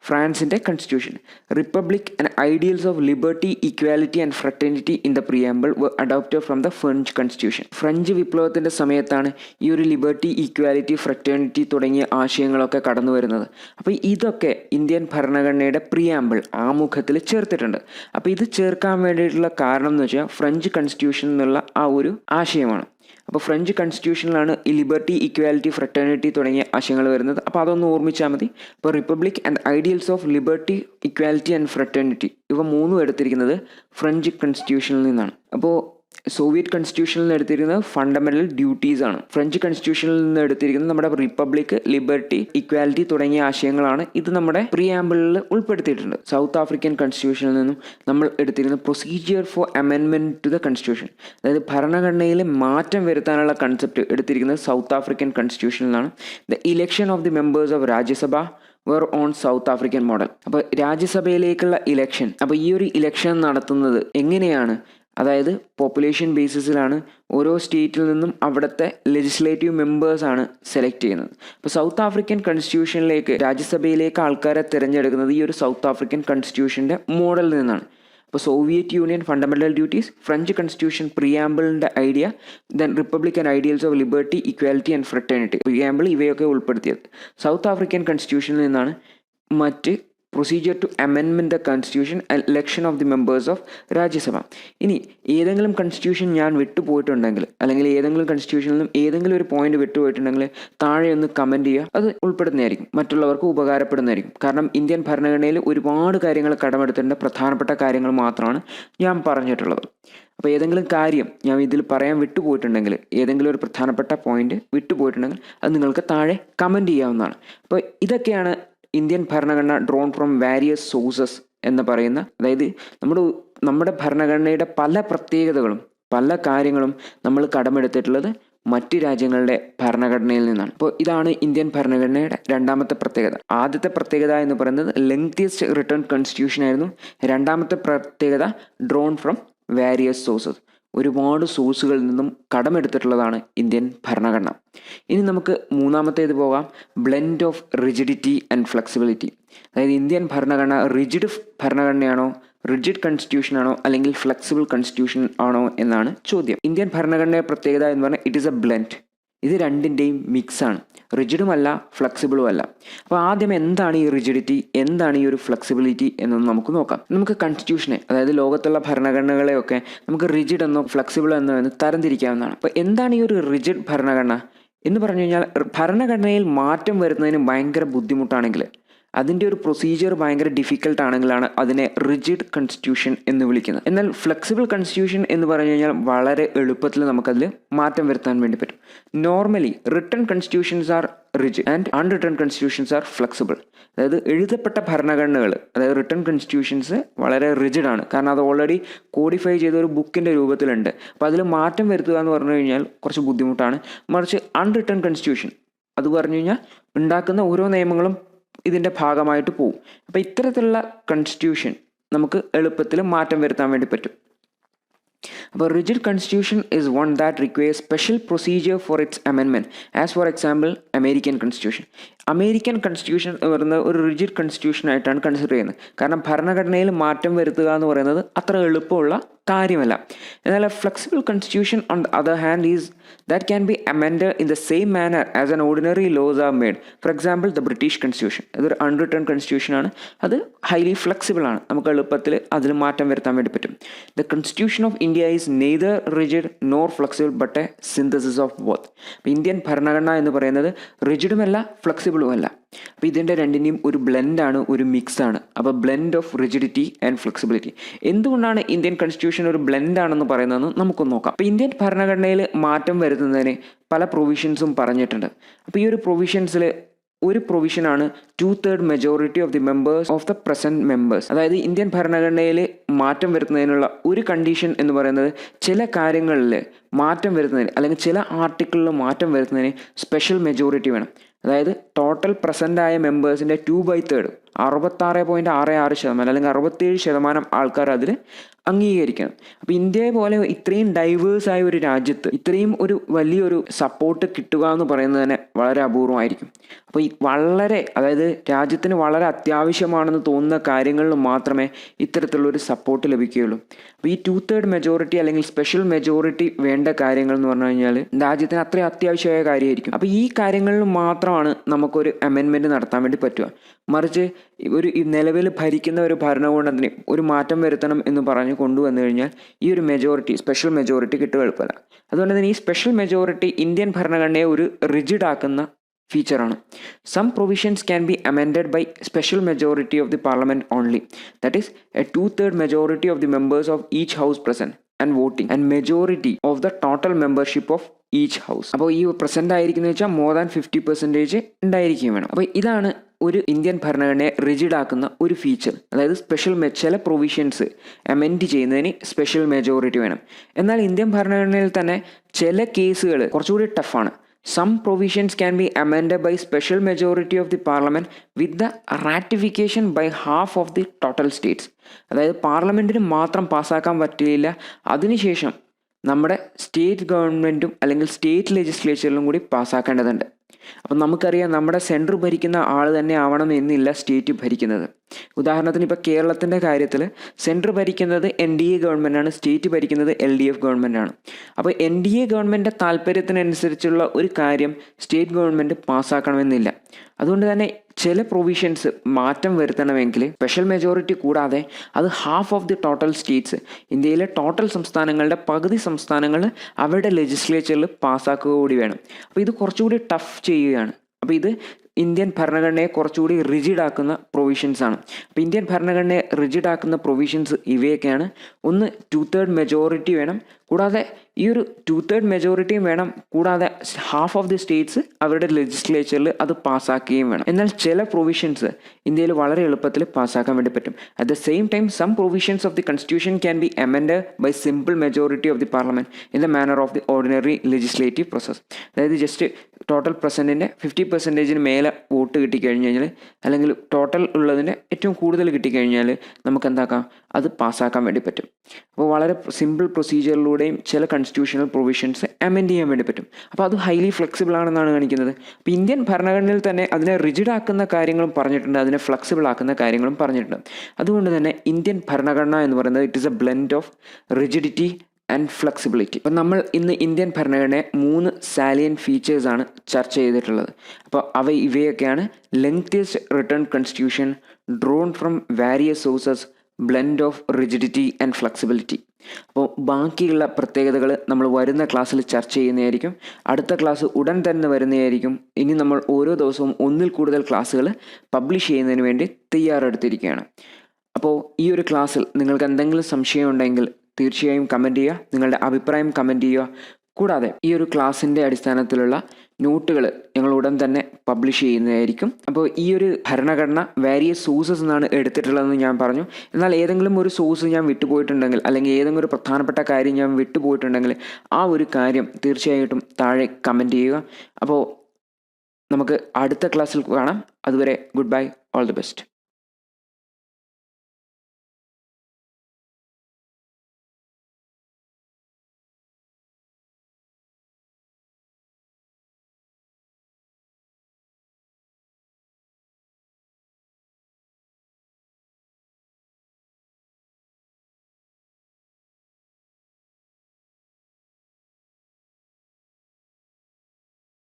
ഫ്രാൻസിൻ്റെ constitution. Republic and ideals of liberty, equality and fraternity in the preamble were adopted from the French constitution. French വിപ്ലവത്തിൻ്റെ സമയത്താണ് ഈ ഒരു ലിബർട്ടി, ഇക്വാലിറ്റി, ഫ്രട്ടേണിറ്റി തുടങ്ങിയ ആശയങ്ങളൊക്കെ കടന്നു വരുന്നത്. അപ്പോൾ ഇതൊക്കെ ഇന്ത്യൻ ഭരണഘടനയുടെ പ്രിയാമ്പിൾ ആമുഖത്തിൽ ചേർത്തിട്ടുണ്ട്. അപ്പോൾ ഇത് ചേർക്കാൻ വേണ്ടിയിട്ടുള്ള കാരണം എന്ന് വെച്ചാൽ ഫ്രഞ്ച് കോൺസ്റ്റിറ്റ്യൂഷൻ എന്നുള്ള ആ ഒരു ആശയമാണ്. അപ്പോൾ ഫ്രഞ്ച് കോൺസ്റ്റിറ്റ്യൂഷനിലാണ് ഈ ലിബർട്ടി, ഇക്വാലിറ്റി, ഫ്രട്ടേണിറ്റി തുടങ്ങിയ ആശയങ്ങൾ വരുന്നത്. അപ്പോൾ അതൊന്ന് ഓർമ്മിച്ചാൽ മതി. അപ്പോൾ republic and ideals of liberty, equality and fraternity ഇവ മൂന്നും എടുത്തിരിക്കുന്നത് ഫ്രഞ്ച് കോൺസ്റ്റിറ്റ്യൂഷനിൽ നിന്നാണ്. അപ്പോൾ സോവിയറ്റ് കോൺസ്റ്റിറ്റ്യൂഷനിൽ നിന്ന് എടുത്തിരിക്കുന്നത് ഫണ്ടമെൻ്റൽ ഡ്യൂട്ടീസ് ആണ്. ഫ്രഞ്ച് കോൺസ്റ്റിറ്റ്യൂഷനിൽ നിന്ന് എടുത്തിരിക്കുന്നത് നമ്മുടെ റിപ്പബ്ലിക്, ലിബർട്ടി, ഇക്വാലിറ്റി തുടങ്ങിയ ആശയങ്ങളാണ്. ഇത് നമ്മുടെ പ്രിയാമ്പിളിൽ ഉൾപ്പെടുത്തിയിട്ടുണ്ട്. സൗത്ത് ആഫ്രിക്കൻ കോൺസ്റ്റിറ്റ്യൂഷനിൽ നിന്നും നമ്മൾ എടുത്തിരുന്ന procedure for amendment to the constitution, അതായത് ഭരണഘടനയിൽ മാറ്റം വരുത്താനുള്ള കൺസെപ്റ്റ് എടുത്തിരിക്കുന്നത് സൗത്ത് ആഫ്രിക്കൻ കോൺസ്റ്റിറ്റ്യൂഷനിലാണ്. The election of the members of Rajya Sabha were on South African model. അപ്പോൾ രാജ്യസഭയിലേക്കുള്ള ഇലക്ഷൻ, അപ്പോൾ ഈ ഒരു ഇലക്ഷൻ നടത്തുന്നത് എങ്ങനെയാണ്? അതായത് പോപ്പുലേഷൻ ബേസിസിലാണ്. ഓരോ സ്റ്റേറ്റിൽ നിന്നും അവിടുത്തെ ലെജിസ്ലേറ്റീവ് മെമ്പേഴ്സാണ് സെലക്ട് ചെയ്യുന്നത്. അപ്പോൾ സൗത്ത് ആഫ്രിക്കൻ കോൺസ്റ്റിറ്റ്യൂഷനിലേക്ക്, രാജ്യസഭയിലേക്ക് ആൾക്കാരെ തിരഞ്ഞെടുക്കുന്നത് ഈ ഒരു സൗത്ത് ആഫ്രിക്കൻ കോൺസ്റ്റിറ്റ്യൂഷൻ്റെ മോഡലിൽ നിന്നാണ്. അപ്പോൾ Soviet Union fundamental duties, French constitution പ്രിയാമ്പിളിൻ്റെ idea, then republic and ideals of liberty, equality and fraternity, preamble ഇവയൊക്കെ ഉൾപ്പെടുത്തിയത്. സൗത്ത് ആഫ്രിക്കൻ കോൺസ്റ്റിറ്റ്യൂഷനിൽ നിന്നാണ് മറ്റ് procedure to amendment the constitution, election of the members of Rajya Sabha. ഇനി ഏതെങ്കിലും കോൺസ്റ്റിറ്റ്യൂഷൻ ഞാൻ വിട്ടുപോയിട്ടുണ്ടെങ്കിൽ, അല്ലെങ്കിൽ ഏതെങ്കിലും കോൺസ്റ്റിറ്റ്യൂഷനിൽ നിന്നും ഏതെങ്കിലും ഒരു പോയിന്റ് വിട്ടുപോയിട്ടുണ്ടെങ്കിൽ താഴെ ഒന്ന് കമൻറ്റ് ചെയ്യുക. അത് ഉൾപ്പെടുന്നതായിരിക്കും, മറ്റുള്ളവർക്ക് ഉപകാരപ്പെടുന്നതായിരിക്കും. കാരണം ഇന്ത്യൻ ഭരണഘടനയിൽ ഒരുപാട് കാര്യങ്ങൾ കടമെടുത്തിട്ടുണ്ട്. പ്രധാനപ്പെട്ട കാര്യങ്ങൾ മാത്രമാണ് ഞാൻ പറഞ്ഞിട്ടുള്ളത്. അപ്പോൾ ഏതെങ്കിലും കാര്യം ഞാൻ ഇതിൽ പറയാൻ വിട്ടുപോയിട്ടുണ്ടെങ്കിൽ, ഏതെങ്കിലും ഒരു പ്രധാനപ്പെട്ട പോയിന്റ് വിട്ടുപോയിട്ടുണ്ടെങ്കിൽ അത് നിങ്ങൾക്ക് താഴെ കമൻറ്റ് ചെയ്യാവുന്നതാണ്. അപ്പോൾ ഇതൊക്കെയാണ് ഇന്ത്യൻ ഭരണഘടന ഡ്രോൺ ഫ്രം വാരിയസ് സോഴ്സസ് എന്ന് പറയുന്ന, അതായത് നമ്മുടെ ഭരണഘടനയുടെ പല പ്രത്യേകതകളും പല കാര്യങ്ങളും നമ്മൾ കടമെടുത്തിട്ടുള്ളത് മറ്റ് രാജ്യങ്ങളുടെ ഭരണഘടനയിൽ നിന്നാണ്. അപ്പോൾ ഇതാണ് ഇന്ത്യൻ ഭരണഘടനയുടെ രണ്ടാമത്തെ പ്രത്യേകത. ആദ്യത്തെ പ്രത്യേകത എന്ന് പറയുന്നത് ലെങ്തിയസ്റ്റ് റിട്ടൺ കോൺസ്റ്റിറ്റ്യൂഷൻ ആയിരുന്നു. രണ്ടാമത്തെ പ്രത്യേകത ഡ്രോൺ ഫ്രം വാരിയസ് സോഴ്സസ്, ഒരുപാട് സോഴ്സുകളിൽ നിന്നും കടമെടുത്തിട്ടുള്ളതാണ് ഇന്ത്യൻ ഭരണഘടന. ഇനി നമുക്ക് മൂന്നാമത്തേത് പോകാം, blend of rigidity and flexibility. അതായത് ഇന്ത്യൻ ഭരണഘടന റിജിഡ് ഭരണഘടനയാണോ റിജിഡ് കൺസ്റ്റിറ്റ്യൂഷൻ ആണോ അല്ലെങ്കിൽ ഫ്ലെക്സിബിൾ കൺസ്റ്റിറ്റ്യൂഷൻ ആണോ എന്നാണ് ചോദ്യം. ഇന്ത്യൻ ഭരണഘടനയുടെ പ്രത്യേകത എന്ന് പറഞ്ഞാൽ ഇറ്റ് ഈസ് എ ബ്ലെൻഡ്. ഇത് രണ്ടിൻ്റെയും മിക്സാണ്, റിജിഡും അല്ല ഫ്ലെക്സിബിളും അല്ല. അപ്പോൾ ആദ്യം എന്താണ് ഈ റിജിഡിറ്റി, എന്താണ് ഈ ഒരു ഫ്ലെക്സിബിലിറ്റി എന്നൊന്ന് നമുക്ക് നോക്കാം. നമുക്ക് കൺസ്റ്റിറ്റ്യൂഷനെ, അതായത് ലോകത്തുള്ള ഭരണഘടനകളെയൊക്കെ നമുക്ക് റിജിഡ് എന്നോ ഫ്ലെക്സിബിൾ എന്നോ എന്ന് തരംതിരിക്കാവുന്നതാണ്. അപ്പോൾ എന്താണ് ഈ ഒരു റിജിഡ് ഭരണഘടന എന്ന് പറഞ്ഞു കഴിഞ്ഞാൽ, ഭരണഘടനയിൽ മാറ്റം വരുന്നതിന് ഭയങ്കര ബുദ്ധിമുട്ടാണെങ്കിൽ, അതിൻ്റെ ഒരു പ്രൊസീജിയർ ഭയങ്കര ഡിഫിക്കൽട്ട് ആണെങ്കിലാണ് അതിനെ റിജിഡ് കൺസ്റ്റിറ്റ്യൂഷൻ എന്ന് വിളിക്കുന്നത്. എന്നാൽ ഫ്ലെക്സിബിൾ കൺസ്റ്റിറ്റ്യൂഷൻ എന്ന് പറഞ്ഞു കഴിഞ്ഞാൽ വളരെ എളുപ്പത്തിൽ നമുക്കതിൽ മാറ്റം വരുത്താൻ വേണ്ടി പറ്റും. Normally written constitutions are rigid and unwritten constitutions are flexible. അതായത് എഴുതപ്പെട്ട ഭരണഘടനകൾ, അതായത് റിട്ടൺ കൺസ്റ്റിറ്റ്യൂഷൻസ് വളരെ റിജിഡ് ആണ്, കാരണം അത് ഓൾറെഡി കോഡിഫൈ ചെയ്ത ഒരു ബുക്കിൻ്റെ രൂപത്തിലുണ്ട്. അപ്പോൾ അതിൽ മാറ്റം വരുത്തുക എന്ന് പറഞ്ഞു കഴിഞ്ഞാൽ കുറച്ച് ബുദ്ധിമുട്ടാണ്. മറിച്ച് അൺറിട്ടൺ കൺസ്റ്റിറ്റ്യൂഷൻ അത് പറഞ്ഞു കഴിഞ്ഞാൽ ഉണ്ടാക്കുന്ന ഓരോ നിയമങ്ങളും ഇതിൻ്റെ ഭാഗമായിട്ട് പോകും. അപ്പോൾ ഇത്തരത്തിലുള്ള കൺസ്റ്റിറ്റ്യൂഷൻ നമുക്ക് എളുപ്പത്തിൽ മാറ്റം വരുത്താൻ വേണ്ടി പറ്റും. അപ്പോൾ rigid constitution is one that requires special procedure for it's amendment. As for example American constitution. American constitution എന്ന് പറയുന്നത് ഒരു റിജിഡ് കൺസ്റ്റിറ്റ്യൂഷൻ ആയിട്ടാണ് കൺസിഡർ ചെയ്യുന്നത്. കാരണം ഭരണഘടനയിൽ മാറ്റം വരുത്തുക എന്ന് പറയുന്നത് അത്ര എളുപ്പമുള്ള കാര്യമല്ല. എന്നാൽ flexible constitution on the other hand is that can be amend in the same manner as an ordinary laws are made. For example the British constitution, ഇതൊരു അൺറിട്ടൺ കൺസ്റ്റിറ്റ്യൂഷൻ ആണ്. അത് ഹൈലി ഫ്ലെക്സിബിൾ ആണ്, നമുക്ക് എളുപ്പത്തിൽ അതിൽ മാറ്റം വരുത്താൻ വേണ്ടി പറ്റും. The constitution of India is neither rigid nor flexible but A synthesis of both. അപ്പോൾ ഇന്ത്യൻ ഭരണഘടന എന്ന് പറയുന്നത് റിജിഡുമല്ല ഫ്ലെക്സിബിളും അല്ല. അപ്പോൾ ഇതിൻ്റെ രണ്ടിൻ്റെയും ഒരു ബ്ലെൻഡാണ്, ഒരു മിക്സാണ്. അപ്പോൾ blend of rigidity and flexibility. എന്തുകൊണ്ടാണ് ഇന്ത്യൻ കൺസ്റ്റിറ്റ്യൂഷൻ ഒരു ബ്ലെൻഡ് ആണെന്ന് പറയുന്നതെന്ന് നമുക്കൊന്ന് നോക്കാം. അപ്പോൾ ഇന്ത്യൻ ഭരണഘടനയിൽ മാറ്റം വരുത്തുന്നതിന് പല പ്രൊവിഷൻസും പറഞ്ഞിട്ടുണ്ട്. അപ്പോൾ ഈ ഒരു പ്രൊവിഷൻസിൽ ഒരു പ്രൊവിഷനാണ് 2/3 majority of the members of the present members. അതായത് ഇന്ത്യൻ ഭരണഘടനയിൽ മാറ്റം വരുത്തുന്നതിനുള്ള ഒരു കണ്ടീഷൻ എന്ന് പറയുന്നത് ചില കാര്യങ്ങളിൽ മാറ്റം വരുത്തുന്നതിന് അല്ലെങ്കിൽ ചില ആർട്ടിക്കിളിൽ മാറ്റം വരുത്തുന്നതിന് സ്പെഷ്യൽ മെജോറിറ്റി വേണം. അതായത് ടോട്ടൽ പ്രസൻ്റായ മെമ്പേഴ്സിൻ്റെ 2/3 66.66% അല്ലെങ്കിൽ 67% ആൾക്കാർ അതിൽ അംഗീകരിക്കണം. അപ്പോൾ ഇന്ത്യയെ പോലെ ഇത്രയും ഡൈവേഴ്സായ ഒരു രാജ്യത്ത് ഇത്രയും ഒരു വലിയൊരു സപ്പോർട്ട് കിട്ടുക എന്ന് പറയുന്നത് തന്നെ വളരെ അപൂർവമായിരിക്കും. അപ്പോൾ ഈ അതായത് രാജ്യത്തിന് വളരെ അത്യാവശ്യമാണെന്ന് തോന്നുന്ന കാര്യങ്ങളിൽ മാത്രമേ ഇത്തരത്തിലുള്ളൊരു സപ്പോർട്ട് ലഭിക്കുകയുള്ളൂ. അപ്പോൾ ഈ 2/3 മെജോറിറ്റി അല്ലെങ്കിൽ സ്പെഷ്യൽ മെജോറിറ്റി വേണ്ട കാര്യങ്ങൾ എന്ന് പറഞ്ഞു കഴിഞ്ഞാൽ രാജ്യത്തിന് അത്രയും അത്യാവശ്യമായ കാര്യമായിരിക്കും. അപ്പോൾ ഈ കാര്യങ്ങളിൽ മാത്രമാണ് നമുക്കൊരു അമെൻമെൻറ്റ് നടത്താൻ വേണ്ടി പറ്റുക. മറിച്ച് ഒരു നിലവിൽ ഭരിക്കുന്ന ഒരു ഭരണകൂടത്തിന് ഒരു മാറ്റം വരുത്തണം എന്ന് പറഞ്ഞ് കൊണ്ടുവന്നു കഴിഞ്ഞാൽ ഈ ഒരു മെജോറിറ്റി, സ്പെഷ്യൽ മെജോറിറ്റി കിട്ടുക എളുപ്പമല്ല. അതുകൊണ്ട് തന്നെ ഈ സ്പെഷ്യൽ മെജോറിറ്റി ഇന്ത്യൻ ഭരണഘടനയെ ഒരു റിജിഡ് ആക്കുന്ന ഫീച്ചറാണ്. Some provisions can be amended by special majority of the parliament only. That is a 2/3 majority of the members of each house present and voting and majority of the total membership of each house. അപ്പോൾ ഈ പ്രസൻ്റ് ആയിരിക്കുന്നത് വെച്ചാൽ മോർ ദാൻ 50% ഉണ്ടായിരിക്കുകയും വേണം. അപ്പോൾ ഇതാണ് ഒരു ഇന്ത്യൻ ഭരണഘടനയെ റിജിഡ് ആക്കുന്ന ഒരു ഫീച്ചർ. അതായത് ചില പ്രൊവിഷൻസ് അമെൻഡ് ചെയ്യുന്നതിന് സ്പെഷ്യൽ മെജോറിറ്റി വേണം. എന്നാൽ ഇന്ത്യൻ ഭരണഘടനയിൽ തന്നെ ചില കേസുകൾ കുറച്ചുകൂടി ടഫാണ്. Some provisions can be amended by special majority of the parliament with the ratification by half of the total states. അതായത് പാർലമെൻറ്റിന് മാത്രം പാസ്സാക്കാൻ പറ്റില്ല, അതിനുശേഷം നമ്മുടെ സ്റ്റേറ്റ് ഗവൺമെൻറ്റും അല്ലെങ്കിൽ സ്റ്റേറ്റ് ലെജിസ്ലേച്ചറിലും കൂടി പാസ്സാക്കേണ്ടതുണ്ട്. അപ്പം നമുക്കറിയാം നമ്മുടെ സെൻട്രൽ ഭരിക്കുന്ന ആൾ തന്നെ ആവണം എന്നില്ല സ്റ്റേറ്റ് ഭരിക്കുന്നത്. ഉദാഹരണത്തിന് ഇപ്പോൾ കേരളത്തിൻ്റെ കാര്യത്തിൽ സെൻട്രൽ ഭരിക്കുന്നത് NDA ഗവൺമെൻറ്റാണ്, സ്റ്റേറ്റ് ഭരിക്കുന്നത് LDF ഗവൺമെൻറ്റാണ്. അപ്പോൾ NDA ഗവൺമെൻറ്റിൻ്റെ താല്പര്യത്തിനനുസരിച്ചുള്ള ഒരു കാര്യം സ്റ്റേറ്റ് ഗവൺമെൻറ് പാസ്സാക്കണമെന്നില്ല. അതുകൊണ്ട് തന്നെ ചില പ്രൊവിഷൻസ് മാറ്റം വരുത്തണമെങ്കിൽ സ്പെഷ്യൽ മെജോറിറ്റി കൂടാതെ അത് half of the total States, ഇന്ത്യയിലെ ടോട്ടൽ സംസ്ഥാനങ്ങളുടെ പകുതി സംസ്ഥാനങ്ങൾ അവരുടെ ലെജിസ്ലേച്ചറിൽ പാസ്സാക്കുക കൂടി വേണം. അപ്പോൾ ഇത് കുറച്ചുകൂടി ടഫ് ചെയ്യുകയാണ്. അപ്പോൾ ഇത് ഇന്ത്യൻ ഭരണഘടനയെ കുറച്ചുകൂടി റിജിഡ് ആക്കുന്ന പ്രൊവിഷൻസ് ആണ്. അപ്പോൾ ഇന്ത്യൻ ഭരണഘടനയെ റിജിഡ് ആക്കുന്ന പ്രൊവിഷൻസ് ഇവയൊക്കെയാണ്. ഒന്ന് 2/3 മെജോറിറ്റി വേണം, കൂടാതെ ഈ ഒരു 2/3 മെജോറിറ്റിയും വേണം, കൂടാതെ ഹാഫ് ഓഫ് ദി സ്റ്റേറ്റ്സ് അവരുടെ ലെജിസ്ലേച്ചറിൽ അത് പാസ്സാക്കുകയും വേണം. എന്നാൽ ചില പ്രൊവിഷൻസ് ഇന്ത്യയിൽ വളരെ എളുപ്പത്തിൽ പാസ്സാക്കാൻ വേണ്ടി പറ്റും. At the same time some provisions of the constitution can be amend by simple majority of the parliament in the manner of the ordinary legislative process. അതായത് ജസ്റ്റ് ടോട്ടൽ പ്രസൻറ്റിൻ്റെ 50% മേലെ വോട്ട് കിട്ടിക്കഴിഞ്ഞ് കഴിഞ്ഞാൽ, അല്ലെങ്കിൽ ടോട്ടൽ ഉള്ളതിൻ്റെ ഏറ്റവും കൂടുതൽ കിട്ടിക്കഴിഞ്ഞാൽ നമുക്ക് എന്താക്കാം, അത് പാസ്സാക്കാൻ വേണ്ടി പറ്റും. അപ്പോൾ വളരെ സിമ്പിൾ പ്രൊസീജിയറിലൂടെയും ചില കോൺസ്റ്റിറ്റ്യൂഷണൽ പ്രൊവിഷൻസ് അമെൻഡ് ചെയ്യാൻ വേണ്ടി പറ്റും. അപ്പോൾ അത് ഹൈലി ഫ്ലെക്സിബിൾ ആണെന്നാണ് കാണിക്കുന്നത്. അപ്പോൾ ഇന്ത്യൻ ഭരണഘടനയിൽ തന്നെ അതിനെ റിജിഡ് ആക്കുന്ന കാര്യങ്ങളും പറഞ്ഞിട്ടുണ്ട്, അതിനെ ഫ്ലെക്സിബിൾ ആക്കുന്ന കാര്യങ്ങളും പറഞ്ഞിട്ടുണ്ട്. അതുകൊണ്ട് തന്നെ ഇന്ത്യൻ ഭരണഘടന എന്ന് പറയുന്നത് it is A blend of rigidity and flexibility. അപ്പം നമ്മൾ ഇന്ന് ഇന്ത്യൻ ഭരണഘടനയെ 3 സാലിയൻ ഫീച്ചേഴ്സാണ് ചർച്ച ചെയ്തിട്ടുള്ളത്. അപ്പോൾ ഇവയൊക്കെയാണ്: lengthiest written constitution, drawn from various sources, blend of rigidity and flexibility. അപ്പോൾ ബാക്കിയുള്ള പ്രത്യേകതകൾ നമ്മൾ വരുന്ന ക്ലാസ്സിൽ ചർച്ച ചെയ്യുന്നതായിരിക്കും. അടുത്ത ക്ലാസ് ഉടൻ തന്നെ വരുന്നതായിരിക്കും. ഇനി നമ്മൾ ഓരോ ദിവസവും 1-ൽ കൂടുതൽ ക്ലാസ്സുകൾ പബ്ലിഷ് ചെയ്യുന്നതിന് വേണ്ടി തയ്യാറെടുത്തിരിക്കുകയാണ്. അപ്പോൾ ഈ ഒരു ക്ലാസ്സിൽ നിങ്ങൾക്ക് എന്തെങ്കിലും സംശയം ഉണ്ടെങ്കിൽ തീർച്ചയായും കമൻറ്റ് ചെയ്യുക, നിങ്ങളുടെ അഭിപ്രായം കമൻറ്റ് ചെയ്യുക. കൂടാതെ ഈ ഒരു ക്ലാസ്സിൻ്റെ അടിസ്ഥാനത്തിലുള്ള നോട്ടുകൾ ഞങ്ങൾ ഉടൻ തന്നെ പബ്ലിഷ് ചെയ്യുന്നതായിരിക്കും. അപ്പോൾ ഈ ഒരു ഭരണഘടന വാരിയസ് സോഴ്സസ് എന്നാണ് എടുത്തിട്ടുള്ളതെന്ന് ഞാൻ പറഞ്ഞു. എന്നാൽ ഏതെങ്കിലും ഒരു സോഴ്സ് ഞാൻ വിട്ടുപോയിട്ടുണ്ടെങ്കിൽ, അല്ലെങ്കിൽ ഏതെങ്കിലും ഒരു പ്രധാനപ്പെട്ട കാര്യം ഞാൻ വിട്ടുപോയിട്ടുണ്ടെങ്കിൽ ആ ഒരു കാര്യം തീർച്ചയായിട്ടും താഴെ കമൻറ്റ് ചെയ്യുക. അപ്പോൾ നമുക്ക് അടുത്ത ക്ലാസ്സിൽ കാണാം. അതുവരെ good bye, all the best.